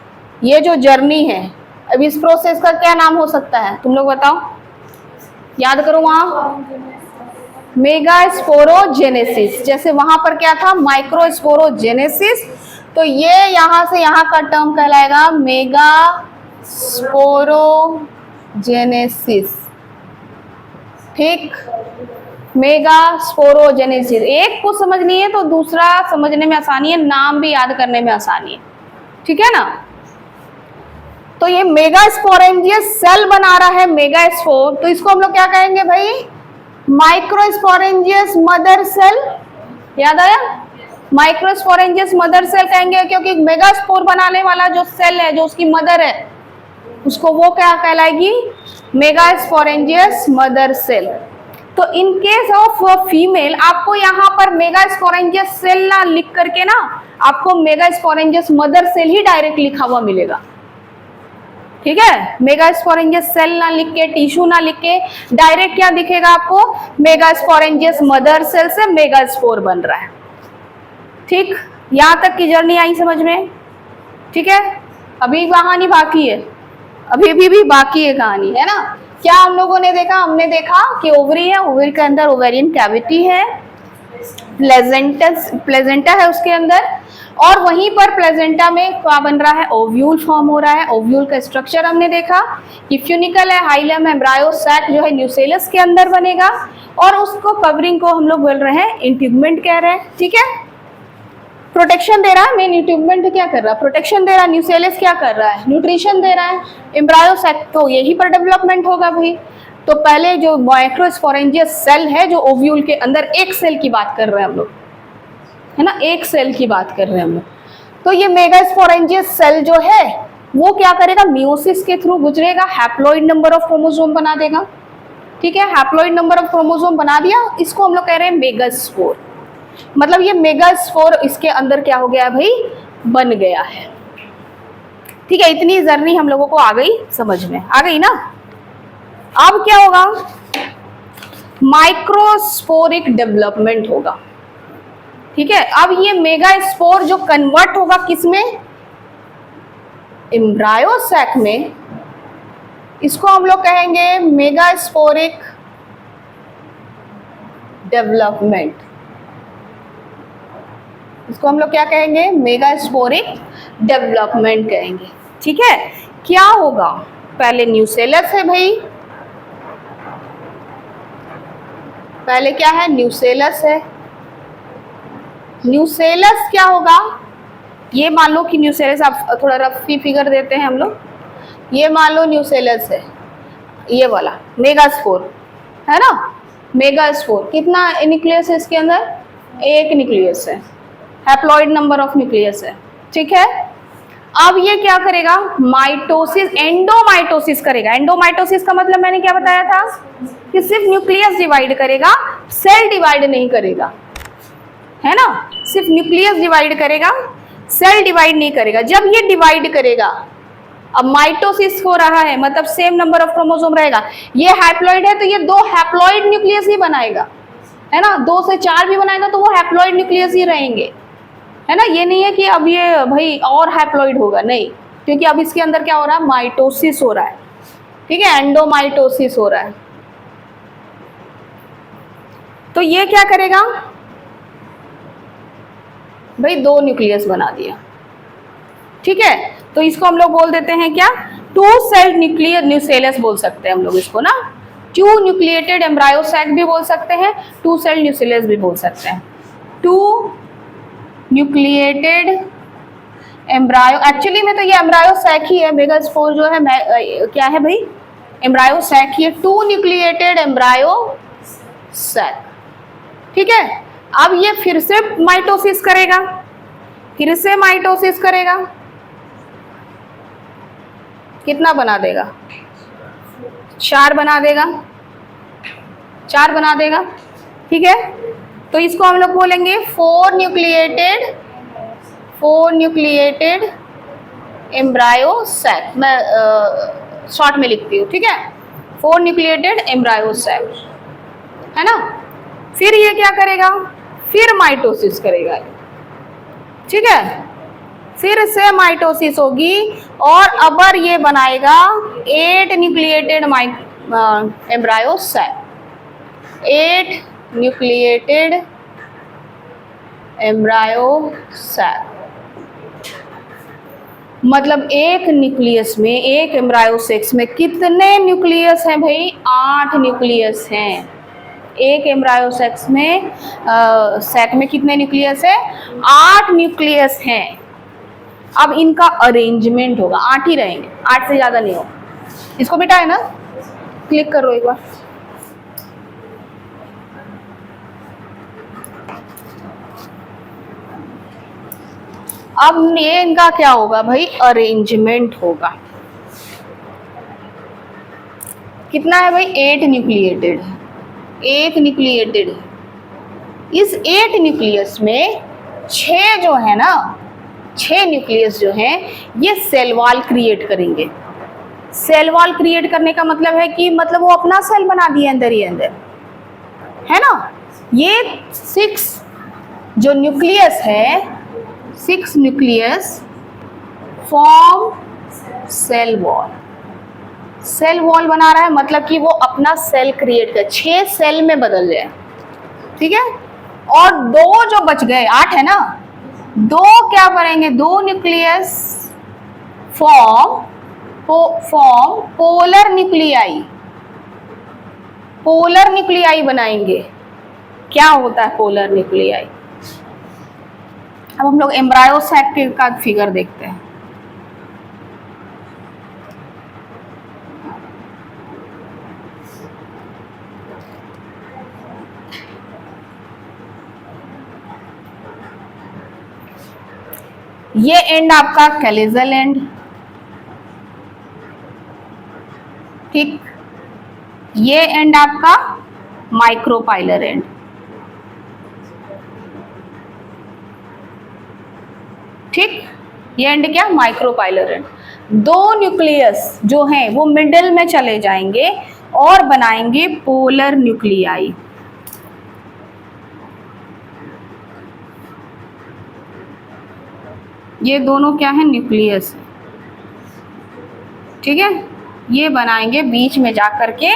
ये जो जर्नी है, अब इस प्रोसेस का क्या नाम हो सकता है? तुम लोग बताओ, याद करो। वहां मेगास्पोरोजेनेसिस, जैसे वहां पर क्या था? माइक्रोस्पोरोजेनेसिस, तो ये यहां से यहां का टर्म कहलाएगा मेगास्पोरोजेनेसिस, ठीक, मेगास्पोरोजेनेसिस। एक को समझनी है तो दूसरा समझने में आसानी है, नाम भी याद करने में आसानी है, ठीक है ना। तो ये मेगास्पोरेंजियस सेल बना रहा है मेगास्पोर, तो इसको हम लोग क्या कहेंगे भाई? माइक्रोस्पोरेंजियस मदर सेल। याद आया? माइक्रोस्पोरेंजियस मदर सेल कहेंगे, क्योंकि मेगास्पोर बनाने वाला जो सेल है, जो उसकी मदर है, उसको वो क्या कहलाएगी? मेगास्पोरेंजियस मदर सेल। तो इन केस ऑफ फीमेल, आपको यहाँ पर मेगास्पोरेंजियस सेल ना लिख करके ना, आपको मेगास्पोरेंजियस मदर सेल ही डायरेक्ट लिखा हुआ मिलेगा, ठीक है। मेगास्पोरेंजियस सेल ना लिख के, टिश्यू ना लिख के, डायरेक्ट क्या दिखेगा आपको? मेगास्पोरेंजियस मदर सेल से मेगास्पोर बन रहा है, ठीक। यहां तक की जर्नी आई समझ में, ठीक है। अभी कहानी बाकी है, अभी भी बाकी है कहानी, है ना। क्या हम लोगों ने देखा? हमने देखा कि ओवरी है, ओवरी के अंदर ओवेरियन कैविटी है, प्लेजेंटा है उसके अंदर, और वहीं पर प्लेजेंटा में क्या बन रहा है? ओव्यूल फॉर्म हो रहा है। ओव्यूल का स्ट्रक्चर हमने देखा कि फ्यूनिकल है, हाइलम है, एम्ब्रायोसैक जो है न्यूसेलस के अंदर बनेगा, और उसको कवरिंग को हम लोग बोल रहे हैं इंट्यूबमेंट कह रहे हैं, ठीक है। प्रोटेक्शन दे रहा है, मेन इंट्यूबमेंट क्या कर रहा है? प्रोटेक्शन दे रहा है। न्यूसेलस क्या कर रहा है? न्यूट्रिशन दे रहा है। एम्ब्रायोसैक तो यही पर डेवलपमेंट होगा भाई। तो पहले जो माइक्रोस्पोरेंजियस सेल है, जो ओव्यूल के अंदर, एक सेल की बात कर रहे हैं हम लोग, है ना, एक सेल की बात कर रहे हैं हम लोग। तो ये मेगास्पोरेंजियस सेल जो है वो क्या करेगा? मियोसिस के थ्रू गुजरेगा, हैप्लॉइड नंबर ऑफ क्रोमोसोम बना देगा, ठीक है। हैप्लॉइड नंबर ऑफ क्रोमोसोम बना दिया, इसको हम लोग कह रहे हैं मेगास्पोर। मतलब ये मेगास्पोर इसके अंदर क्या हो गया भाई? बन गया है, ठीक है। इतनी जर्नी हम लोगों को आ गई, समझ में आ गई ना। अब क्या होगा? माइक्रोस्पोरिक डेवलपमेंट होगा, ठीक है। अब ये मेगास्पोर जो कन्वर्ट होगा किसमें? एम्ब्रायोसैक में। इसको हम लोग कहेंगे मेगास्पोरिक डेवलपमेंट। इसको हम लोग क्या कहेंगे? मेगास्पोरिक डेवलपमेंट कहेंगे, ठीक है। क्या होगा? पहले न्यूसेलस है भाई, पहले क्या है? न्यूसेलस है। न्यूसेलस क्या होगा? ये मान लो कि न्यूसेलस, आप थोड़ा रफी फिगर देते हैं हम लोग, ये मान लो न्यूसेलस है, ये वाला मेगास्पोर है ना, मेगास्पोर। कितना न्यूक्लियस है इसके अंदर? एक न्यूक्लियस है, हैप्लॉइड नंबर ऑफ न्यूक्लियस है, ठीक है। अब ये क्या करेगा? माइटोसिस, एंडोमाइटोसिस करेगा। एंडोमाइटोसिस का मतलब मैंने क्या बताया था कि सिर्फ न्यूक्लियस डिवाइड करेगा, सेल डिवाइड नहीं करेगा, है ना। सिर्फ न्यूक्लियस डिवाइड करेगा, सेल डिवाइड नहीं करेगा। जब ये डिवाइड करेगा, अब माइटोसिस हो रहा है मतलब सेम नंबर ऑफ क्रोमोसोम रहेगा। ये हैप्लॉइड है तो ये 2 हैप्लॉइड न्यूक्लियस ही बनाएगा, है ना। 2 से 4 भी बनाएगा तो वो हैप्लॉइड न्यूक्लियस ही रहेंगे, है ना। ये नहीं है कि अब ये भाई और हैप्लॉइड होगा, नहीं, क्योंकि अब इसके अंदर क्या हो रहा है? माइटोसिस हो रहा है, ठीक है, एंडोमाइटोसिस हो रहा है। तो ये क्या करेगा भाई? 2 न्यूक्लियस बना दिया, ठीक है। तो इसको हम लोग बोल देते हैं क्या? 2 सेल न्यूक्लियर न्यूसेलस बोल सकते हैं हम लोग इसको ना। 2 न्यूक्लिएटेड एम्ब्रायो सैक भी बोल सकते हैं, 2 सेल न्यूसेलस भी बोल सकते हैं। 2 न्यूक्लिएटेड एम्ब्रायो, एक्चुअली में तो ये एम्ब्रायो सैक ही है। मेगास्पोर जो है क्या है भाई? एम्ब्रायो सैक ही है। 2 न्यूक्लिएटेड एम्ब्रायो सैक, ठीक है। अब ये फिर से माइटोसिस करेगा, फिर से माइटोसिस करेगा। कितना बना देगा? 4 बना देगा, 4 बना देगा, ठीक है। तो इसको हम लोग बोलेंगे 4 न्यूक्लिएटेड एम्ब्रायो सैक। मैं शॉर्ट में लिखती हूँ, ठीक है। 4 न्यूक्लिएटेड एम्ब्रायो सैक, है ना। फिर ये क्या करेगा? फिर माइटोसिस करेगा, ठीक है। फिर से माइटोसिस होगी और अब ये बनाएगा 8 nucleated embryo sac. 8 nucleated embryo sac, मतलब एक न्यूक्लियस में, एक एम्ब्रायो सेक्स में कितने न्यूक्लियस हैं भाई? 8 न्यूक्लियस हैं। एक एम्ब्रायो सेक्स में सैक में कितने न्यूक्लियस है? 8 न्यूक्लियस हैं। अब इनका अरेंजमेंट होगा, 8 ही रहेंगे, 8 से ज्यादा नहीं होगा। इसको बेटा है ना, क्लिक करो एक बार। अब ये इनका क्या होगा भाई? अरेंजमेंट होगा। कितना है भाई? 8 न्यूक्लिएटेड, 8 न्यूक्लिएटेड। इस 8 न्यूक्लियस में 6 जो है ना, 6 न्यूक्लियस जो हैं ये सेल वॉल क्रिएट करेंगे। सेल वॉल क्रिएट करने का मतलब है कि मतलब वो अपना सेल बना दिए अंदर ही अंदर, है ना। ये 6 जो न्यूक्लियस है, 6 nucleus form cell wall. Cell wall बना रहा है मतलब कि वो अपना सेल क्रिएट कर, 6 सेल में बदल जाए, ठीक है। और 2 जो बच गए, 8 है ना, 2 क्या बनेंगे? 2 nucleus form polar nuclei. Polar nuclei बनाएंगे। क्या होता है पोलर न्यूक्लियाई? अब हम लोग एम्ब्रायो सैक का फिगर देखते हैं। ये एंड आपका कैलिजल एंड, ठीक। ये एंड आपका माइक्रोपाइलर एंड, ठीक। ये एंड क्या? Micropylar and. 2 न्यूक्लियस जो हैं वो मिडिल में चले जाएंगे और बनाएंगे पोलर न्यूक्लियाई। ये दोनों क्या है? न्यूक्लियस, ठीक है। ये बनाएंगे बीच में जाकर के,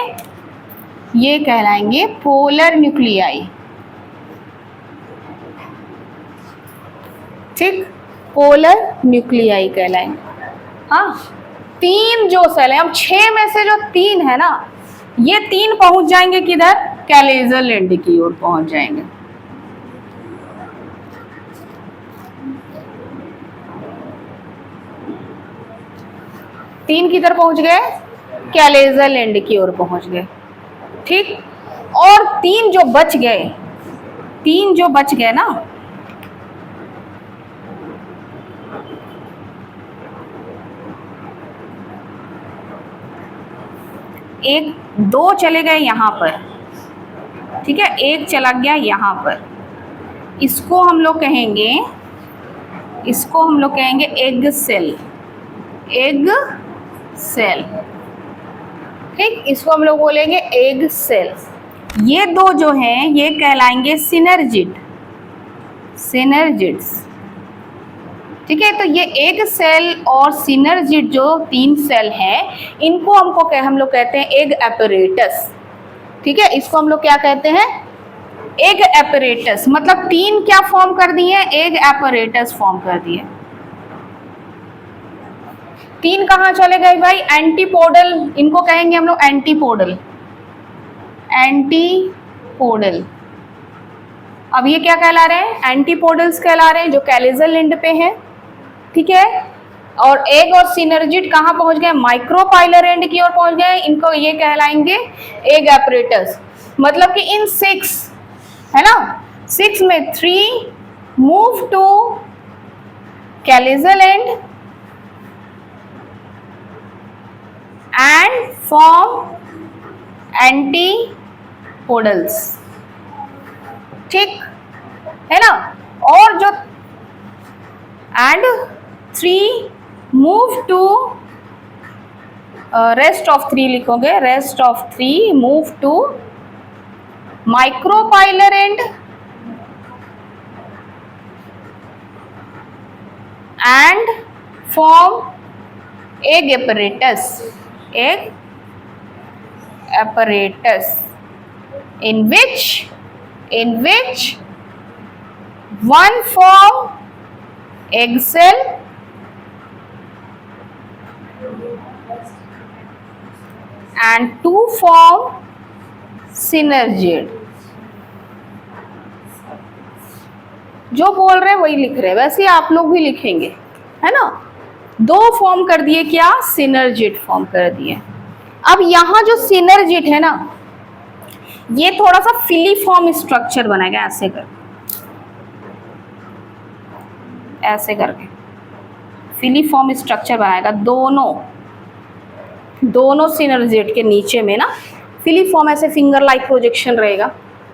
ये कहलाएंगे पोलर न्यूक्लियाई, ठीक। पोलर न्यूक्लियाई कहलाएंगे। हाँ, 3 जो सेल है, अब 6 में से जो 3 है ना, ये 3 पहुंच जाएंगे किधर? कैलिजल एंड की ओर पहुंच जाएंगे। तीन किधर पहुंच गए? कैलिजल एंड की ओर पहुंच गए, ठीक। और तीन जो बच गए ना, एक दो चले गए यहाँ पर, ठीक है, एक चला गया यहाँ पर, इसको हम लोग कहेंगे एग सेल, ठीक, इसको हम लोग बोलेंगे एग सेल। ये दो जो हैं ये कहलाएंगे सिनर्जिड्स, ठीक है। तो ये एग सेल और सिनर्जिड जो तीन सेल हैं, इनको हम लोग कहते हैं एग एपरेटस, ठीक है। इसको हम लोग क्या कहते हैं, एग एपरेटस। मतलब तीन क्या फॉर्म कर दिए, एग एपरेटस फॉर्म कर दिए। तीन कहाँ चले गए भाई, एंटीपोडल, इनको कहेंगे हम लोग एंटीपोडल। अब ये क्या कहला रहे हैं, एंटीपोडल्स कहला रहे हैं, जो कैलिजल एंड पे हैं, ठीक है। और एग और सिनर्जिड कहाँ पहुंच गए, माइक्रोपाइलर एंड की ओर पहुंच गए, इनको ये कहलाएंगे एग एपरेटस। मतलब कि इन 6 है ना, 6 में 3 move to chalazal end and form antipodals, ठीक है ना। और जो end 3 move to, rest of 3 लिखोगे, rest of 3 move to micropylar end form egg apparatus in which one form egg cell and 2 form synergid। जो बोल रहे हैं वही लिख रहे हैं, वैसे आप लोग भी लिखेंगे, है ना। 2 फॉर्म कर दिए, क्या, सिनर्जिड फॉर्म कर दिए। अब यहाँ जो सिनर्जिड है ना, ये थोड़ा सा फिलीफॉर्म स्ट्रक्चर बनाएगा, ऐसे करके फिलीफॉर्म स्ट्रक्चर बनाएगा। दोनों सिनर्जिड के नीचे में ना फिलीफॉर्म, ऐसे फिंगर लाइक प्रोजेक्शन रहेगा,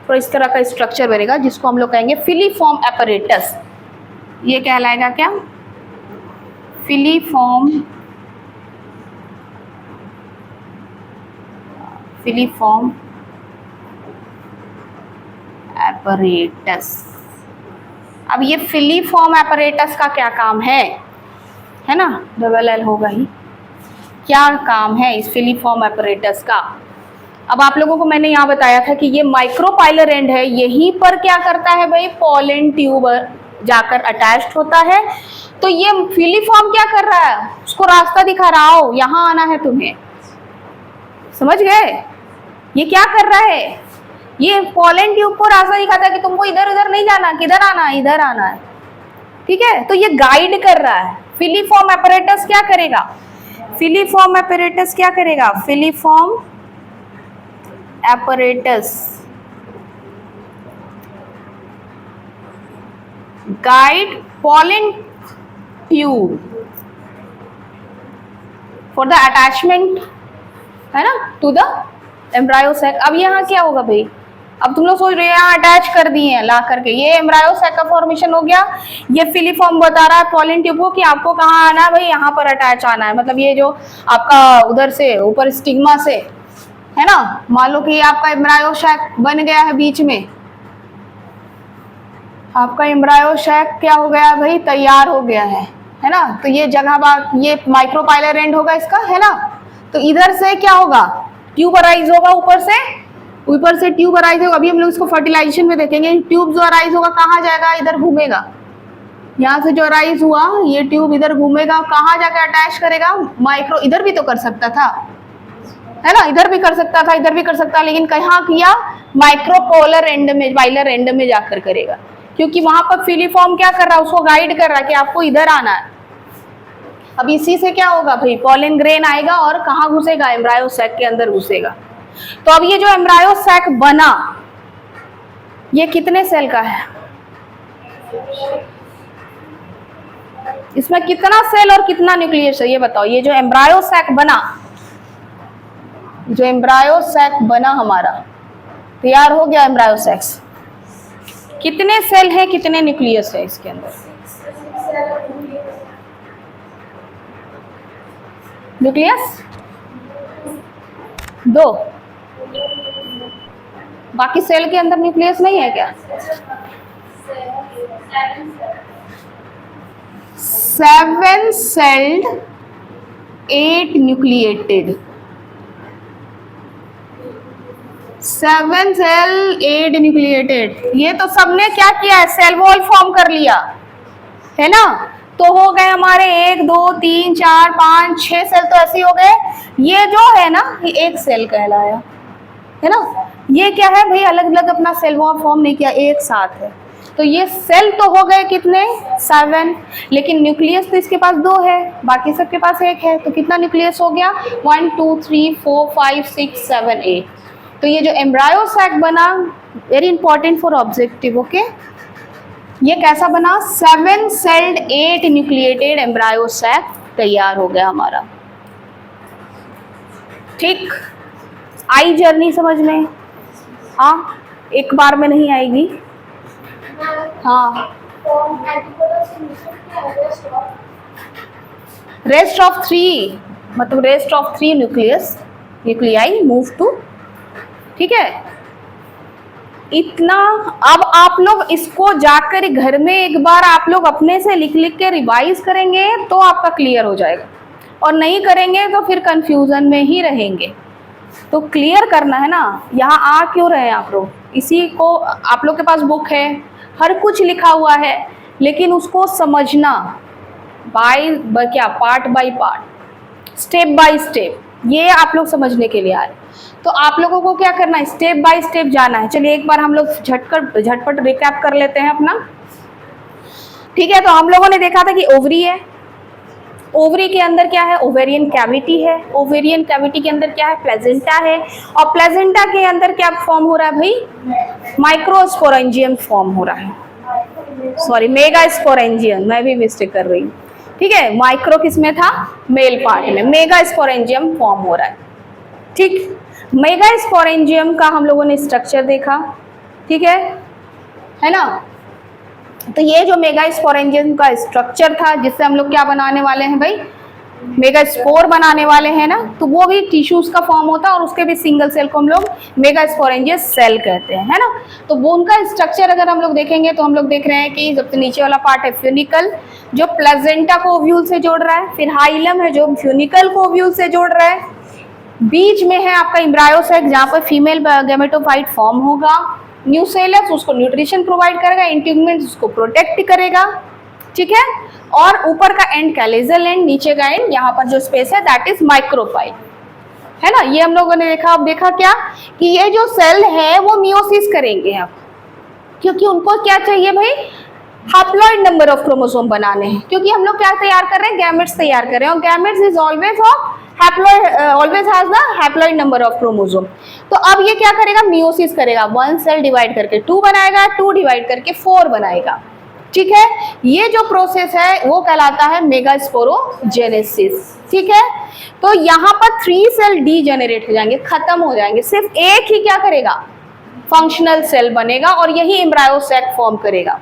तो इस तरह का स्ट्रक्चर बनेगा, जिसको हम लोग कहेंगे फिलीफॉर्म एपरेटस। ये कहलाएगा क्या, फिलीफॉर्म एपरेटस। अब ये फिलीफॉर्म एपरेटस का क्या काम है ना, डबल एल होगा ही, क्या काम है इस फिलीफॉर्म एपरेटस का। अब आप लोगों को मैंने यहाँ बताया था कि ये माइक्रोपाइलर एंड है, यहीं पर क्या करता है भाई, पॉलन ट्यूब जाकर अटैच्ड होता है। तो ये फिलीफॉर्म क्या कर रहा है, उसको रास्ता दिखा रहा हो, यहाँ आना है तुम्हें, समझ गए। ये क्या कर रहा है, ये पॉलन ट्यूब को रास्ता दिखाता है कि तुमको इधर उधर नहीं जाना, किधर आना है, इधर आना है, ठीक है। तो ये गाइड कर रहा है। फिलीफॉर्म एपरेटस क्या करेगा, filiform apparatus guide pollen tube for the attachment, है ना, टू द एम्ब्रायो सैक। अब यहाँ क्या होगा भाई, अब तुम लोग सोच रहे हो यहाँ अटैच कर दिए हैं ला करके, ये एम्ब्रायो सैक का फॉर्मेशन हो गया। ये फिलीफॉर्म बता रहा है पॉलन ट्यूब को कि आपको कहाँ आना है भाई, यहाँ पर अटैच आना है। मतलब ये जो आपका उधर से ऊपर स्टिग्मा से, है ना, मान लो कि आपका एम्ब्रायो सैक बन गया है, बीच में आपका एम्ब्रायो सैक क्या हो गया भाई, तैयार हो गया है ना। तो ये जगह ये माइक्रोपाइलर एंड होगा इसका, है ना। तो इधर से क्या होगा, ट्यूब अराइज होगा, ऊपर से ट्यूब अराइज होगा। अभी हम लोग इसको फर्टिलाइजेशन में देखेंगे। ट्यूब जो अराइज होगा कहाँ जाएगा, इधर घूमेगा, यहाँ से जो अराइज हुआ ये ट्यूब इधर घूमेगा, कहाँ जाकर अटैच करेगा, माइक्रो, इधर भी तो कर सकता था, है ना, इधर भी कर सकता था, इधर भी कर सकता, लेकिन कहाँ किया, माइक्रोपोलर एंड में, पाइलर एंड में जाकर करेगा, क्योंकि वहां पर फिलीफॉर्म क्या कर रहा है, उसको गाइड कर रहा है कि आपको इधर आना है। अब इसी से क्या होगा भाई, पॉलन ग्रेन आएगा और कहाँ घुसेगा, एम्ब्रायो सैक के अंदर घुसेगा। तो अब ये जो एम्ब्रायो सैक बना, ये कितने सेल का है? इसमें कितना सेल और कितना न्यूक्लियस है ये बताओ। ये जो एम्ब्रायो सैक बना, जो एम्ब्रायो सैक बना हमारा, तैयार हो गया एम्ब्रायो सैक्स, कितने सेल है, कितने न्यूक्लियस है इसके अंदर? न्यूक्लियस 2, बाकी सेल के अंदर न्यूक्लियस नहीं है क्या? 7 सेल्ड 8 न्यूक्लिएटेड, 7 सेल 8 न्यूक्लिएटेड। ये तो सबने क्या किया है? सेल वॉल फॉर्म कर लिया है ना। तो हो गए हमारे 1 2 3 4 5 6 सेल, तो ऐसे हो गए। ये जो है ना, ये एक सेल कहलाया है ना। ये क्या है भाई? अलग अलग अपना सेल वॉल फॉर्म नहीं किया, एक साथ है। तो ये सेल तो हो गए कितने? 7, लेकिन न्यूक्लियस तो इसके पास 2 है, बाकी सबके पास 1 है। तो कितना न्यूक्लियस हो गया? 1 2 3 4 5 6 7 8। तो ये जो एम्ब्रायो सैक बना, very important for objective, okay. ये कैसा बना? 7 सेल्ड 8 न्यूक्लिएटेड एम्ब्रायो सैक तैयार हो गया हमारा। ठीक, आई जर्नी समझ में? हाँ, एक बार में नहीं आएगी। हाँ, रेस्ट ऑफ 3 मतलब rest of 3 nuclei move to, ठीक है। इतना अब आप लोग इसको जाकर घर में एक बार आप लोग अपने से लिख लिख के रिवाइज करेंगे तो आपका क्लियर हो जाएगा, और नहीं करेंगे तो फिर कंफ्यूजन में ही रहेंगे। तो क्लियर करना है ना। यहाँ आ क्यों रहे हैं आप लोग? इसी को, आप लोग के पास बुक है, हर कुछ लिखा हुआ है, लेकिन उसको समझना क्या part by part, step by step, ये आप लोग समझने के लिए आए। तो आप लोगों को क्या करना है? स्टेप बाय स्टेप जाना है। चलिए एक बार हम लोग झटपट रिकैप कर लेते हैं अपना, ठीक है। तो हम लोगों ने देखा था कि ओवरी है, ओवरी के अंदर क्या है? ओवेरियन कैविटी है। ओवेरियन कैविटी के अंदर क्या है? प्लेजेंटा है। और प्लेजेंटा के अंदर क्या फॉर्म हो रहा है भाई? माइक्रोस्पोरेंजियम फॉर्म हो रहा है। सॉरी, मेगास्पोरेंजियम, मैं भी मिस्टेक कर रही हूँ, ठीक है। माइक्रो किस में था? मेल पार्ट में। मेगास्पोरेंजियम फॉर्म हो रहा है, ठीक। मेगास्पोरेंजियम का हम लोगों ने स्ट्रक्चर देखा, ठीक है ना। तो ये जो मेगास्पोरेंजियम का स्ट्रक्चर था, जिससे हम लोग क्या बनाने वाले हैं भाई? मेगास्पोर बनाने वाले हैं ना। तो वो भी टिश्यूज का फॉर्म होता है, और उसके भी सिंगल सेल को हम लोग मेगास्पोरेंजियस सेल कहते हैं, है ना। तो वो उनका स्ट्रक्चर अगर हम लोग देखेंगे तो हम लोग देख रहे हैं कि सबसे नीचे वाला पार्ट है फ्यूनिकल, जो प्लेजेंटा को ओव्यूल से जोड़ रहा है। फिर हाइलम है, जो फ्यूनिकल को ओव्यूल से जोड़ रहा है। बीच में है आपका एम्ब्रायो सैक, जहाँ पर फीमेल गैमेटोफाइट फॉर्म होगा। न्यूसेलस उसको न्यूट्रिशन प्रोवाइड करेगा, इंटीग्यूमेंट्स उसको प्रोटेक्ट करेगा, ठीक है। और ऊपर का एंड कैलेजल एंड, नीचे का एंड, यहाँ पर जो स्पेस है दैट इज माइक्रोफाइट, है ना। ये हम लोगों ने देखा। अब देखा क्या कि ये जो सेल है वो मियोसिस करेंगे अब, क्योंकि उनको क्या चाहिए भाई? हैप्लॉइड नंबर ऑफ क्रोमोसोम बनाने हैं, क्योंकि हम लोग क्या तैयार कर रहे हैं? गैमेट्स तैयार कर रहे हैं, और gametes is always of haploid, always has the haploid number of chromosome. तो अब ये क्या करेगा? मियोसिस करेगा। 1 सेल डिवाइड करके 2 बनाएगा, 2 डिवाइड करके 4 बनाएगा, ठीक है। ये जो प्रोसेस है वो कहलाता है मेगास्पोरोजेनेसिस, ठीक है। तो यहाँ पर 3 सेल डीजेनरेट हो जाएंगे, खत्म हो जाएंगे। सिर्फ एक ही क्या करेगा? फंक्शनल सेल बनेगा, और यही एम्ब्रायो सैक फॉर्म करेगा।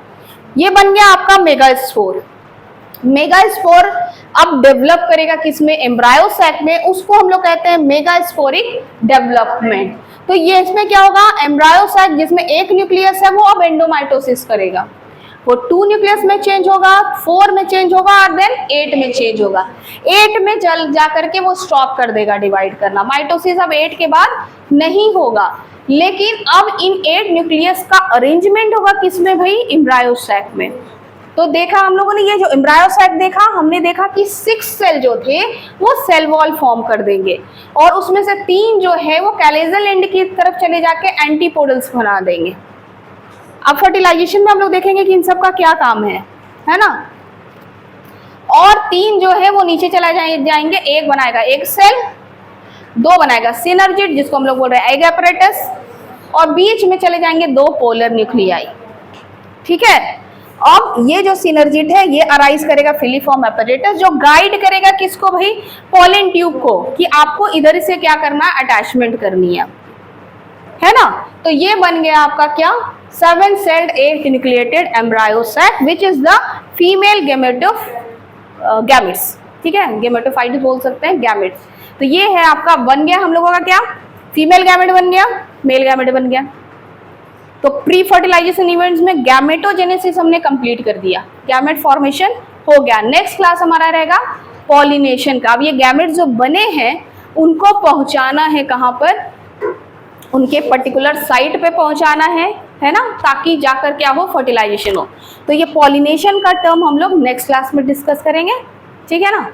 ये बन गया आपका मेगास्पोर। मेगास्पोर अब डेवलप करेगा किसमें? एम्ब्रायो सैक में। उसको हम लोग कहते हैं मेगास्पोरिक डेवलपमेंट। तो ये इसमें क्या होगा? एम्ब्रायो सैक जिसमें एक न्यूक्लियस है वो अब एंडोमाइटोसिस करेगा। वो 2 न्यूक्लियस में चेंज होगा, 4 में चेंज होगा, और देन 8 में चेंज होगा। 8 में जा करके वो स्टॉप कर देगा डिवाइड करना। माइटोसिस अब 8 के बाद नहीं होगा, लेकिन अब इन 8 न्यूक्लियस का अरेंजमेंट होगा किसमें भाई? एम्ब्रायो सैक में। तो देखा हम लोगों ने, ये जो एम्ब्रायो सैक देखा, हमने देखा कि 6 सेल जो थे वो सेल वॉल फॉर्म कर देंगे, और उसमें से 3 जो है वो कैलेजल एंड की तरफ चले जाके एंटीपोडल्स बना देंगे। अब फर्टिलाइजेशन में हम लोग देखेंगे कि इन सब का क्या काम है ना। और 3 जो है वो नीचे चला जाएंगे, एक बनाएगा एक सेल, दो बनाएगा सिनर्जिड, जिसको हम लोग बोल रहे हैं एग apparatus, और बीच में चले जाएंगे दो पोलर न्यूक्लियाई। ठीक है, अब ये जो सिनर्जिड है ये अराइज करेगा फिलीफॉर्म apparatus, जो गाइड करेगा किसको भाई, पॉलन ट्यूब को, कि आपको इधर से क्या करना है, अटैचमेंट करनी है ना। तो ये बन गया आपका क्या, 7 celled 8 nucleated embryo sac which is the female gametes। ठीक है, गेमेटोफाइट्स बोल सकते हैं, गैमेट्स। तो ये है आपका, बन गया हम लोगों का क्या, फीमेल गैमेट बन गया, मेल गैमेट बन गया। तो प्री फर्टिलाइजेशन इवेंट्स में गैमेटोजेनेसिस हमने कंप्लीट कर दिया, गैमेट फॉर्मेशन हो गया। नेक्स्ट क्लास हमारा रहेगा पॉलिनेशन का। अब ये गैमेट जो बने हैं उनको पहुंचाना है कहाँ पर, उनके पर्टिकुलर साइट पे पहुंचाना है ना, ताकि जाकर क्या हो, फर्टिलाइजेशन हो। तो ये पॉलिनेशन का टर्म हम लोग नेक्स्ट क्लास में डिस्कस करेंगे, ठीक है ना।